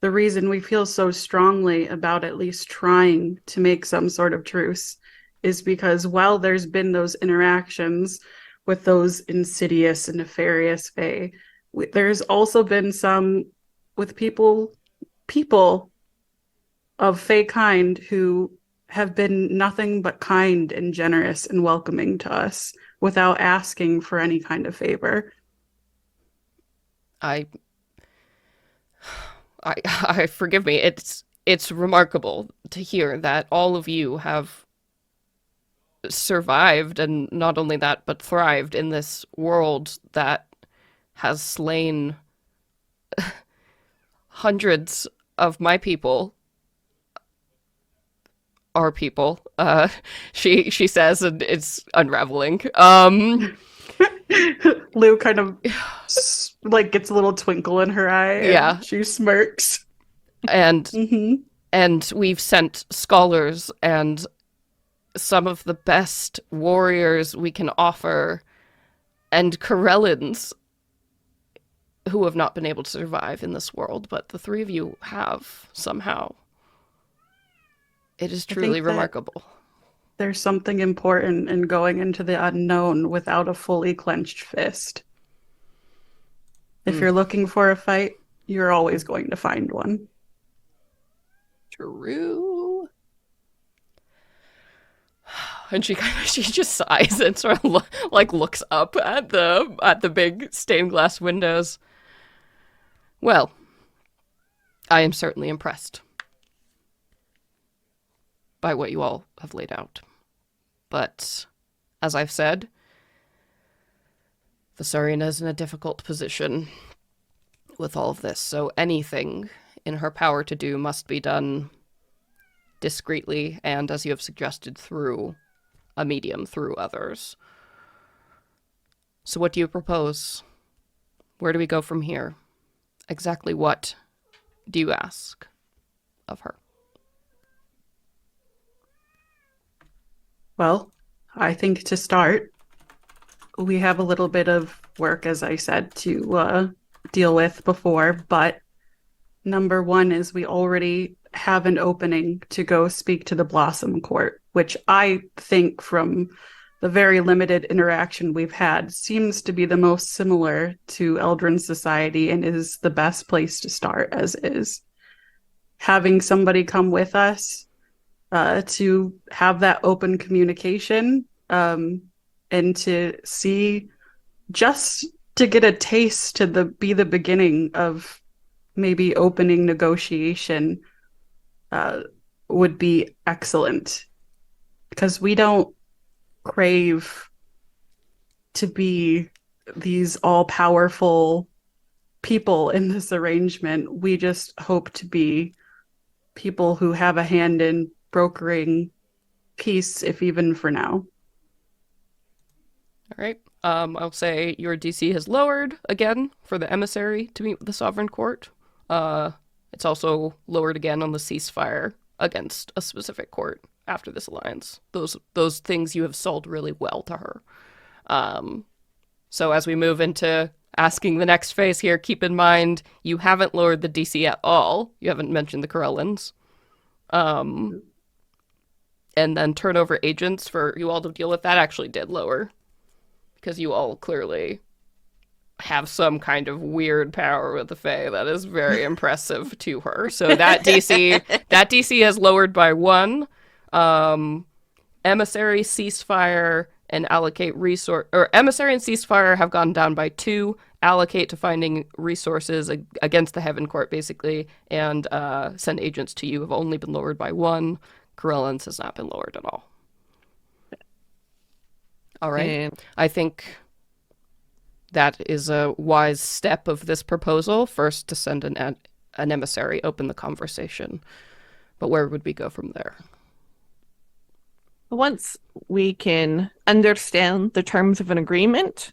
the reason we feel so strongly about at least trying to make some sort of truce is because while there's been those interactions with those insidious and nefarious Fae, there's also been some with people of Fae kind who have been nothing but kind and generous and welcoming to us without asking for any kind of favor. I forgive me. It's remarkable to hear that all of you have survived, and not only that, but thrived in this world that has slain hundreds of my people. Our people, she says, and it's unraveling. Lou kind of like gets a little twinkle in her eye. Yeah, she smirks. And and we've sent scholars and some of the best warriors we can offer, and Corellans who have not been able to survive in this world, but the three of you have somehow. It is I truly think that remarkable. there's something important in going into the unknown without a fully clenched fist. If you're looking for a fight, you're always going to find one. True. And she just sighs and sort of like looks up at the big stained glass windows. Well, I am certainly impressed by what you all have laid out. But as I've said, the Saurina is in a difficult position with all of this, so anything in her power to do must be done discreetly and, as you have suggested, through a medium, through others. So what do you propose? Where do we go from here? Exactly what do you ask of her? Well, I think to start, we have a little bit of work, as I said, to deal with before, but number one is we already have an opening to go speak to the Blossom Court, which I think from the very limited interaction we've had seems to be the most similar to Eldrin Society and is the best place to start as is. Having somebody come with us to have that open communication and to see, just to get a taste to be the beginning of maybe opening negotiation would be excellent, because we don't crave to be these all-powerful people in this arrangement. We just hope to be people who have a hand in brokering peace, if even for now. All right. I'll say your DC has lowered again for the emissary to meet with the Sovereign Court. It's also lowered again on the ceasefire against a specific court after this alliance. Those things you have sold really well to her. So as we move into asking the next phase here, keep in mind you haven't lowered the DC at all. You haven't mentioned the Corellans. And then turnover agents for you all to deal with, that actually did lower. Because you all clearly have some kind of weird power with the Fae that is very impressive to her. So that DC has lowered by 1. Emissary, ceasefire, and allocate resource, or emissary and ceasefire have gone down by 2. Allocate to finding resources against the Heaven Court, basically, and send agents to you have only been lowered by 1. Corellans has not been lowered at all. All right. And I think that is a wise step of this proposal. First, to send an emissary, open the conversation. But where would we go from there? once we can understand the terms of an agreement,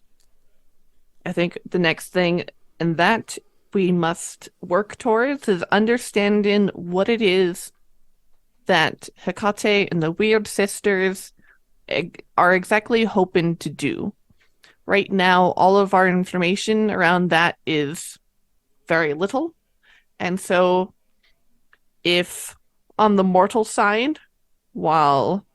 I think the next thing and that we must work towards is understanding what it is that Hecate and the Weird Sisters are exactly hoping to do. Right now, all of our information around that is very little. And so, if on the mortal side, while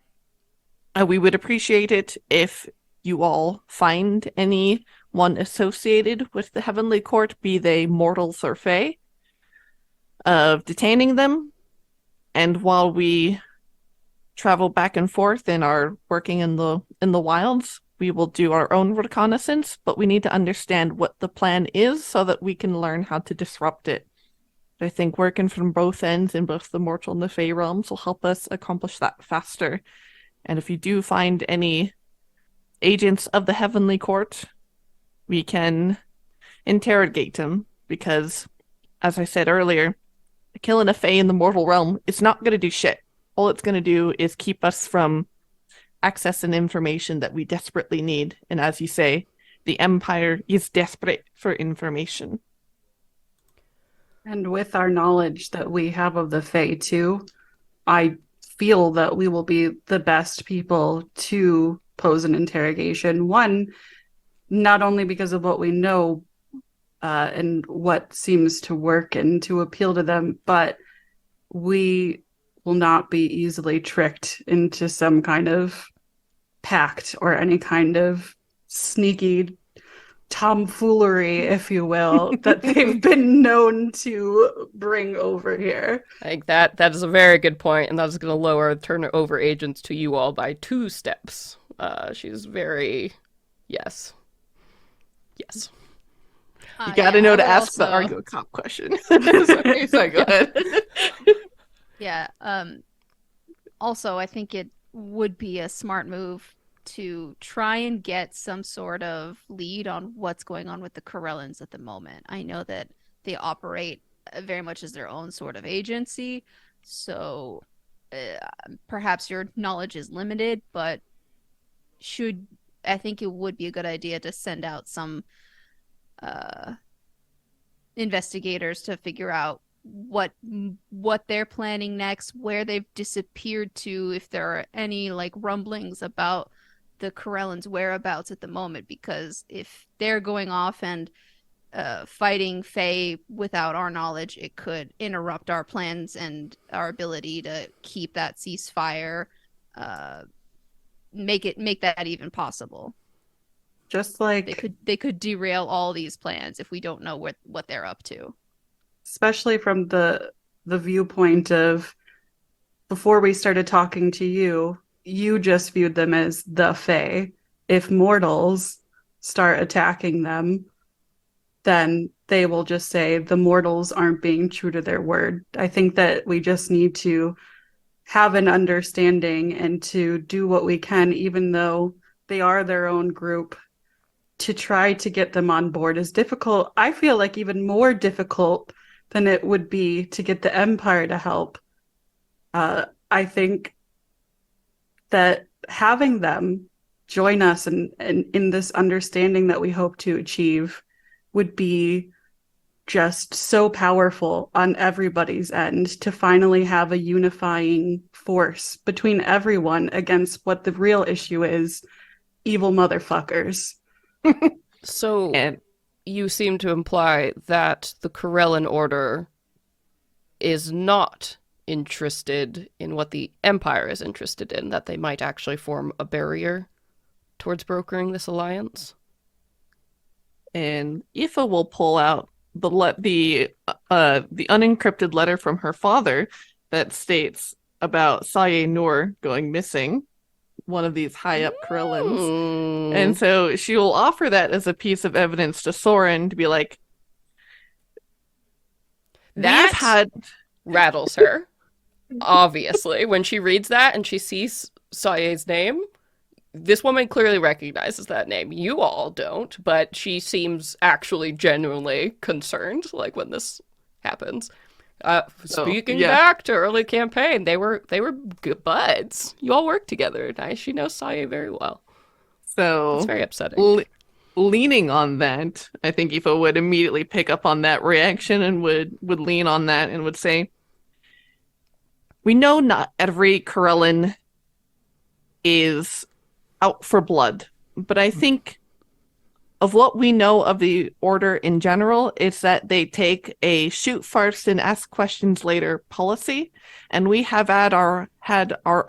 we would appreciate it if you all find anyone associated with the Heavenly Court, be they mortals or fae, of detaining them. And while we travel back and forth and are working in the wilds, we will do our own reconnaissance, but we need to understand what the plan is so that we can learn how to disrupt it. I think working from both ends in both the mortal and the fae realms will help us accomplish that faster. And if you do find any agents of the Heavenly Court, we can interrogate them, because, as I said earlier, killing a fae in the mortal realm is not going to do shit. All it's going to do is keep us from accessing information that we desperately need. And as you say, the Empire is desperate for information. And with our knowledge that we have of the Fae too, I feel that we will be the best people to pose an interrogation. One, not only because of what we know, and what seems to work and to appeal to them, but we will not be easily tricked into some kind of pact or any kind of sneaky tomfoolery, if you will, that they've been known to bring over here. I think that is a very good point, and that is going to lower turnover agents to you all by 2 steps. She's very, yes. You got to know to ask the argue a cop question. Sorry, go ahead. Yeah. Also, I think it would be a smart move to try and get some sort of lead on what's going on with the Corellans at the moment. I know that they operate very much as their own sort of agency, so perhaps your knowledge is limited, but I think it would be a good idea to send out some investigators to figure out what they're planning next, where they've disappeared to, if there are any like rumblings about the Corellans' whereabouts at the moment, because if they're going off and fighting Fae without our knowledge, it could interrupt our plans and our ability to keep that ceasefire, make that even possible. Just like they could derail all these plans if we don't know what they're up to. Especially from the viewpoint of, before we started talking to you, you just viewed them as the Fae. If mortals start attacking them, then they will just say the mortals aren't being true to their word. I think that we just need to have an understanding and to do what we can, even though they are their own group, to try to get them on board is difficult. I feel like even more difficult than it would be to get the Empire to help. I think that having them join us in this understanding that we hope to achieve would be just so powerful on everybody's end, to finally have a unifying force between everyone against what the real issue is: evil motherfuckers. So you seem to imply that the Corellan Order is not interested in what the Empire is interested in, that they might actually form a barrier towards brokering this alliance. And Aoife will pull out the unencrypted letter from her father that states about Saye Nur going missing, one of these high up Corellans. And so she will offer that as a piece of evidence to Soren to be like, that rattles her. Obviously, when she reads that and she sees Saye's name, this woman clearly recognizes that name. You all don't, but she seems actually genuinely concerned, like, when this happens. Speaking back to early campaign, they were good buds. You all work together. She knows Saye very well. So it's very upsetting. Leaning on that, I think Aoife would immediately pick up on that reaction and would lean on that and would say, we know not every Corellan is out for blood, but I think of what we know of the Order in general is that they take a shoot first and ask questions later policy, and we have had our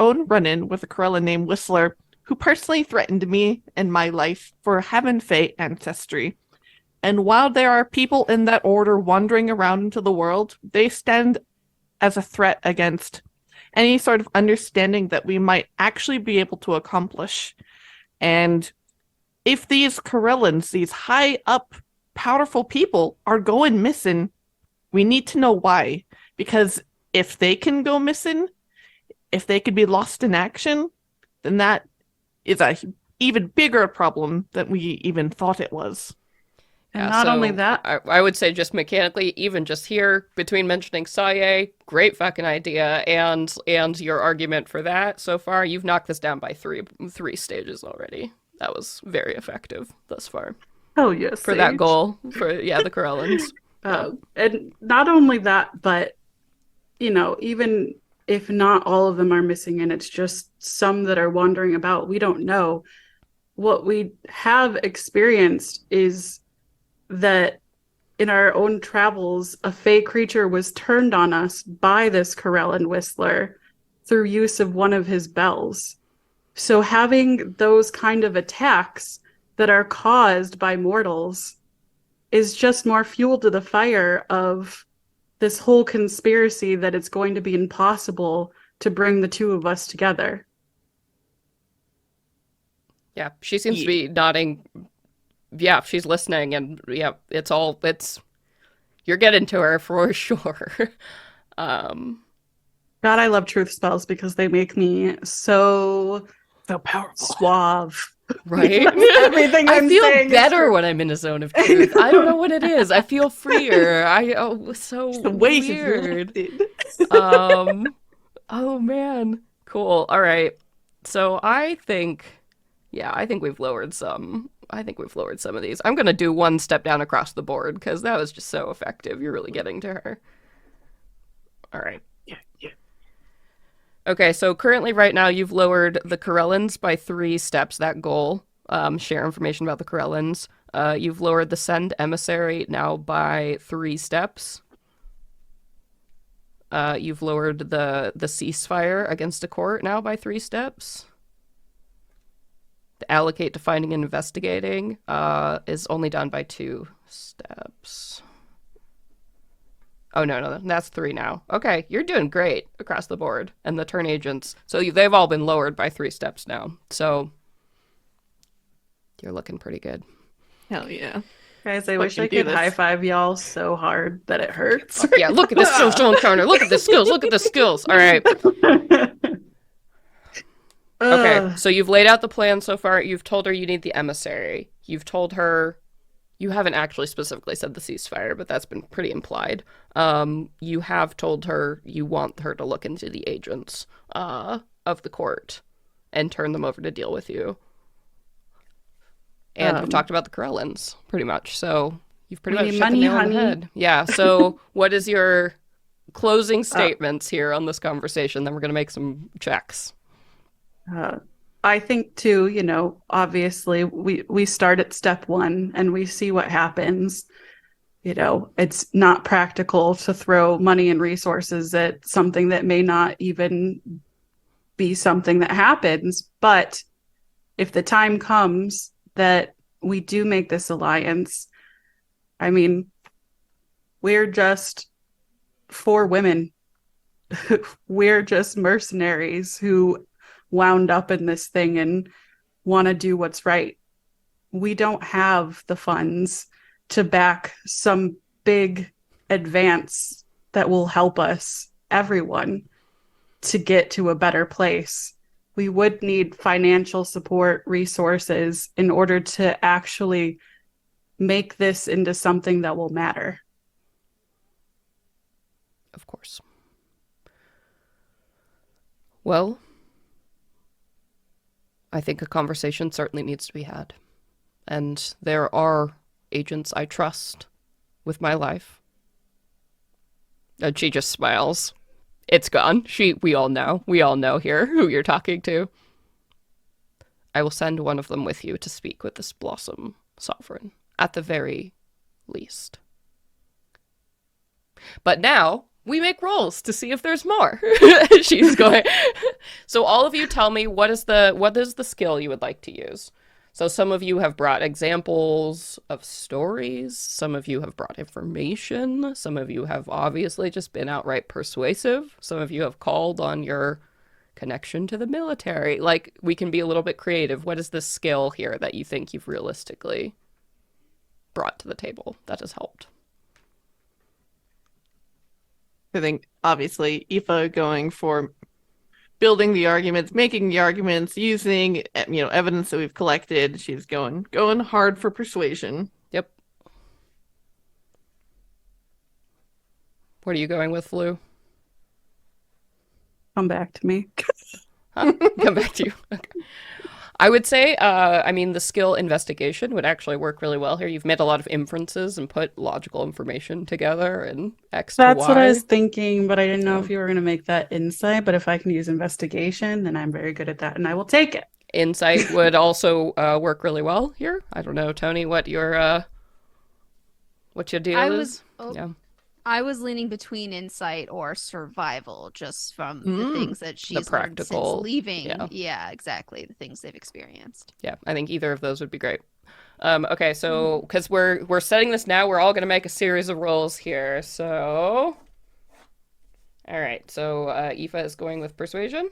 own run-in with a Corellan named Whistler, who personally threatened me and my life for Heaven Fae ancestry. And while there are people in that order wandering around into the world, they stand as a threat against any sort of understanding that we might actually be able to accomplish. And if these Corellans, these high up, powerful people, are going missing, we need to know why. Because if they can go missing, if they could be lost in action, then that is a even bigger problem than we even thought it was. And not only that, I would say just mechanically, even just here, between mentioning Saye, great fucking idea, and your argument for that so far, you've knocked this down by three stages already. That was very effective thus far. Oh, yes. For that goal, for the Corellans. And not only that, but, even if not all of them are missing and it's just some that are wandering about, we don't know. What we have experienced is that in our own travels, a fey creature was turned on us by this Corellan whistler through use of one of his bells. So having those kind of attacks that are caused by mortals is just more fuel to the fire of this whole conspiracy that it's going to be impossible to bring the two of us together. Yeah, she seems to be nodding. Yeah, she's listening, and yeah, you're getting to her for sure. God, I love truth spells because they make me so powerful. Suave. Right? Everything I I'm feel saying is better true. when I'm in a zone of truth. I don't know what it is. I feel freer. So The weight weird. is lifted. Oh man. Cool. All right. So I think we've lowered some. I think we've lowered some of these. I'm gonna do one step down across the board because that was just so effective. You're really getting to her. All right. Yeah. Okay, so currently right now you've lowered the Corellans by 3 steps, that goal. Share information about the Corellans. You've lowered the send emissary now by 3 steps. You've lowered the ceasefire against a court now by 3 steps. The allocate to finding and investigating is only done by 2 steps. Oh, no, that's 3 now. Okay, you're doing great across the board. And the turn agents, so they've all been lowered by 3 steps now. So you're looking pretty good. Hell yeah. Guys, I wish I do could this. high five y'all so hard that it hurts. Yeah, look at this social encounter. Look at the skills. Look at the skills. All right. Okay, so you've laid out the plan so far. You've told her you need the emissary. You've told her you haven't actually specifically said the ceasefire, but that's been pretty implied. You have told her you want her to look into the agents of the court and turn them over to deal with you. And we've talked about the Corellans, pretty much. So you've pretty much hit the nail on the head. Yeah, so what is your closing statements here on this conversation? Then we're going to make some checks. I think too, obviously we start at step 1 and we see what happens. It's not practical to throw money and resources at something that may not even be something that happens. But if the time comes that we do make this alliance, I mean, we're just 4 women. We're just mercenaries who wound up in this thing and want to do what's right. We don't have the funds to back some big advance that will help us, everyone, to get to a better place. We would need financial support, resources in order to actually make this into something that will matter. Of course. Well, I think a conversation certainly needs to be had. And there are agents I trust with my life. And she just smiles. It's gone. We all know here who you're talking to. I will send one of them with you to speak with this Blossom Sovereign, at the very least. But now we make rolls to see if there's more. She's going. So all of you tell me what is the skill you would like to use. So some of you have brought examples of stories. Some of you have brought information. Some of you have obviously just been outright persuasive. Some of you have called on your connection to the military. Like, we can be a little bit creative. What is this skill here that you think you've realistically brought to the table that has helped? I think obviously Aoife going for building the arguments, making the arguments, using evidence that we've collected. She's going hard for persuasion. Yep. What are you going with, Flu? Come back to me. Huh? Come back to you. Okay. I would say, the skill investigation would actually work really well here. You've made a lot of inferences and put logical information together and X to Y. That's what I was thinking, but I didn't know if you were going to make that insight. But if I can use investigation, then I'm very good at that, and I will take it. Insight would also work really well here. I don't know, Tony, what your what your deal I is? was Yeah. I was leaning between insight or survival, just from the things that she's learned since practical, leaving. yeah. Exactly. The things they've experienced. Yeah, I think either of those would be great. Okay, so because we're setting this now, we're all gonna make a series of rolls here. So, all right. So Aoife is going with persuasion,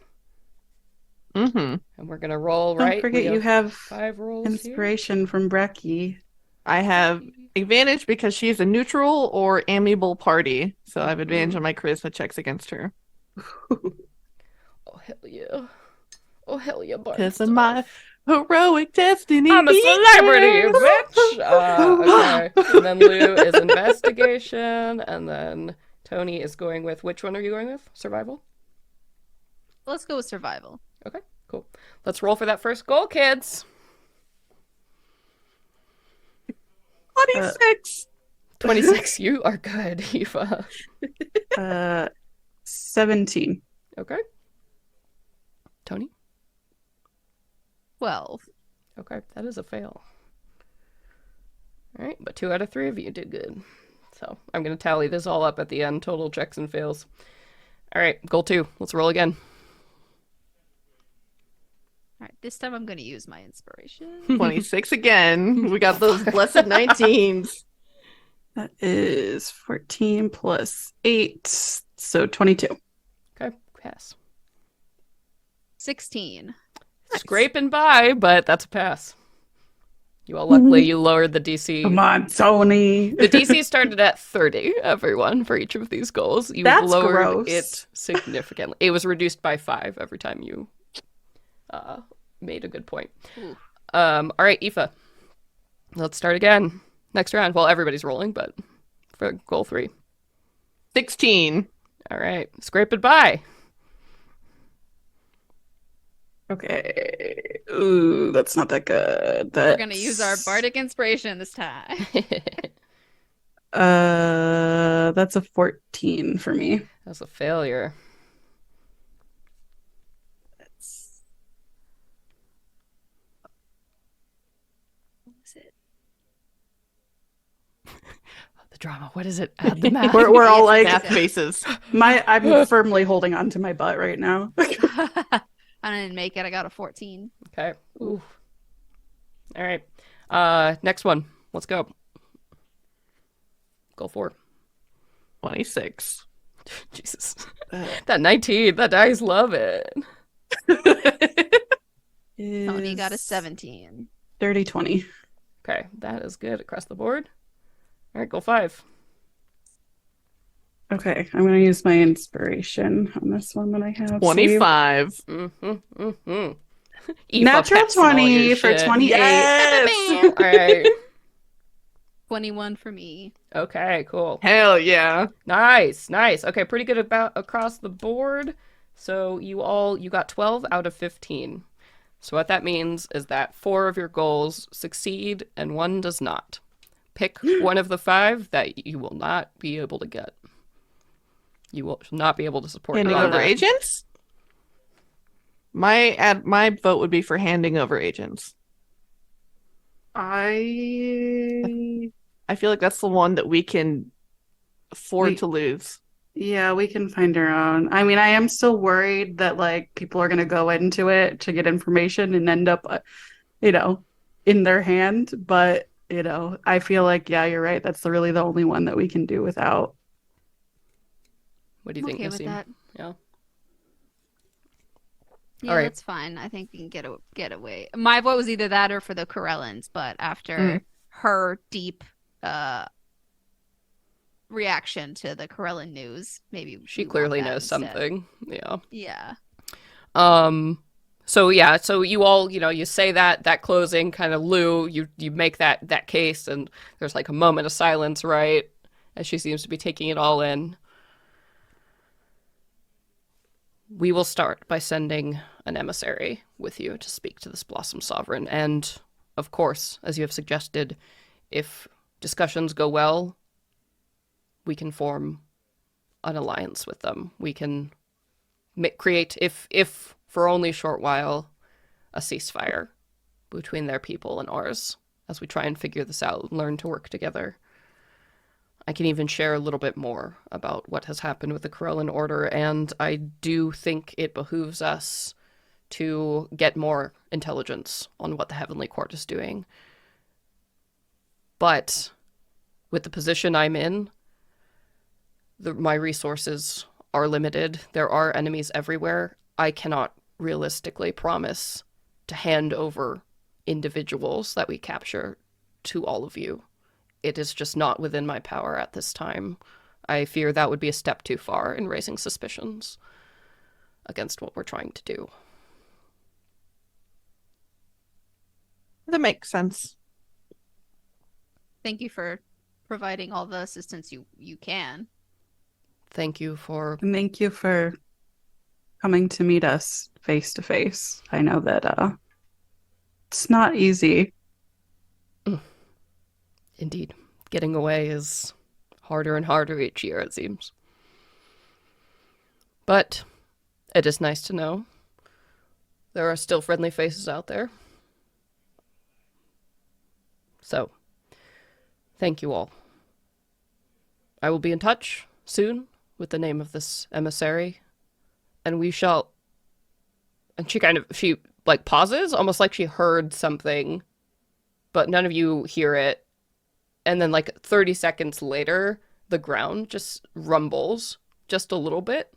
Mm-hmm. and we're gonna roll. Don't Right? forget We you have 5 rolls inspiration from Brecky. I have advantage because she's a neutral or amiable party, so I have advantage on my charisma checks against her. here. Oh hell yeah! Oh hell yeah, Because of my heroic destiny. I'm a celebrity, bitch! Okay. And then Lou is investigation, and then Tony is going with, which one are you going with? Survival? Let's go with survival. Okay, cool. Let's roll for that first goal, kids. 26. 26, you are good, Eva. 17. Okay. Tony? 12. Okay, that is a fail. All right, but 2 out of 3 of you did good. So I'm going to tally this all up at the end, total checks and fails. All right, goal 2. Let's roll again. All right, this time I'm going to use my inspiration. 26 again. We got those blessed 19s. That is 14 plus 8, so 22. Okay, pass. 16. Scraping by, but that's a pass. You all luckily you lowered the DC. Come on, Tony. The DC started at 30, everyone, for each of these goals. You That's lowered gross. it significantly. It was reduced by 5 every time you made a good point. Ooh. All right, Aoife. Let's start again. Next round. Well, everybody's rolling, but for goal 3. 16. All right. Scrape it by. Okay. Ooh, that's not that good. We're going to use our bardic inspiration this time. That's a 14 for me. That's a failure. That's... What was it? The drama. What is it? Add the math. We're all like, Math faces. I'm firmly holding on to my butt right now. I didn't make it. I got a 14. Okay. Ooh. All right. Next one. Let's go. Goal 4. 26. Jesus. That 19. That dice love it. Tony got a 17. 30-20. Okay. That is good across the board. All right. Goal 5. Okay, I'm going to use my inspiration on this one that I have. 25. Mm-hmm. Natural 20 for 28. Yes! All right. 21 for me. Okay, cool. Hell yeah. Nice. Okay, pretty good about across the board. So you got 12 out of 15. So what that means is that 4 of your goals succeed and 1 does not. Pick one of the 5 that you will not be able to get. You will not be able to support Handing none of Over that. agents? My vote would be for handing over agents. I feel like that's the one that we can afford to lose. Yeah, we can find our own. I mean, I am still worried that like people are going to go into it to get information and end up, in their hand. But, I feel like, yeah, you're right. That's really the only one that we can do without. What do you think, Okay with Nassim? that. Yeah. Yeah, All right. that's fine. I think we can get away. My vote was either that or for the Corellans, but after her deep reaction to the Corellan news, maybe She we want clearly that knows instead. something. Yeah. Yeah. So you all, you say that closing kind of Lou, you make that case, and there's like a moment of silence, right? As she seems to be taking it all in. We will start by sending an emissary with you to speak to this Blossom Sovereign. And, of course, as you have suggested, if discussions go well, we can form an alliance with them. We can create, if for only a short while, a ceasefire between their people and ours as we try and figure this out and learn to work together. I can even share a little bit more about what has happened with the Corellan Order, and I do think it behooves us to get more intelligence on what the Heavenly Court is doing. But with the position I'm in, my resources are limited. There are enemies everywhere. I cannot realistically promise to hand over individuals that we capture to all of you. It is just not within my power at this time. I fear that would be a step too far in raising suspicions against what we're trying to do. That makes sense. Thank you for providing all the assistance you can. Thank you for... And thank you for coming to meet us face to face. I know that it's not easy. Indeed. Getting away is harder and harder each year, it seems. But it is nice to know there are still friendly faces out there. So, thank you all. I will be in touch soon with the name of this emissary, and we shall... And she pauses, almost like she heard something, but none of you hear it. And then 30 seconds later, the ground just rumbles just a little bit,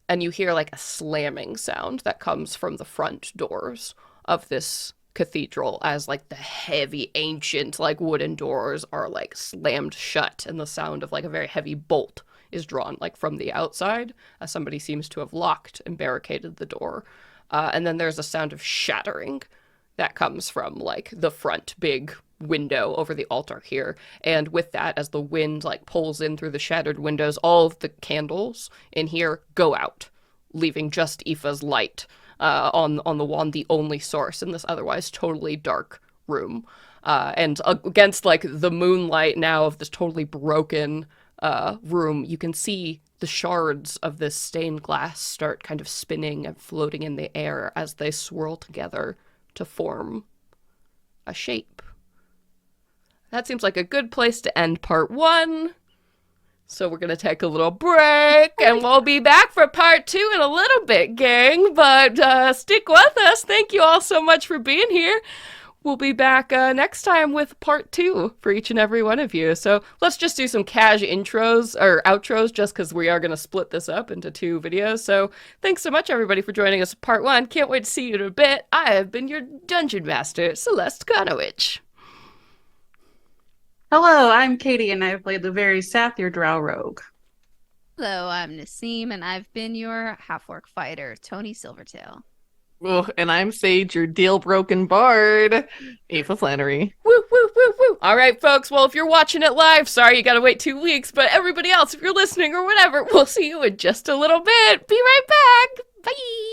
and you hear a slamming sound that comes from the front doors of this cathedral as the heavy ancient wooden doors are slammed shut, and the sound of a very heavy bolt is drawn from the outside as somebody seems to have locked and barricaded the door. And then there's a sound of shattering that comes from the front big window over the altar here. And with that, as the wind pulls in through the shattered windows, all of the candles in here go out, leaving just Aoife's light on the wand, the only source in this otherwise totally dark room. And against the moonlight now of this totally broken room, you can see the shards of this stained glass start kind of spinning and floating in the air as they swirl together to form a shape. That seems like a good place to end part 1. So we're going to take a little break, and we'll be back for part 2 in a little bit, gang. But stick with us. Thank you all so much for being here. We'll be back next time with part 2 for each and every one of you. So let's just do some cash intros or outros, just because we are going to split this up into 2 videos. So thanks so much, everybody, for joining us for part 1. Can't wait to see you in a bit. I have been your Dungeon Master, Celeste Konowich. Hello, I'm Katie, and I've played the very Sathir Drow Rogue. Hello, I'm Nassim, and I've been your half-orc fighter, Tony Silvertail. Oh, and I'm Sage, your deal-broken bard, Aoife Flannery. Woo, woo, woo, woo. All right, folks. Well, if you're watching it live, sorry you gotta wait 2 weeks, but everybody else, if you're listening or whatever, we'll see you in just a little bit. Be right back. Bye.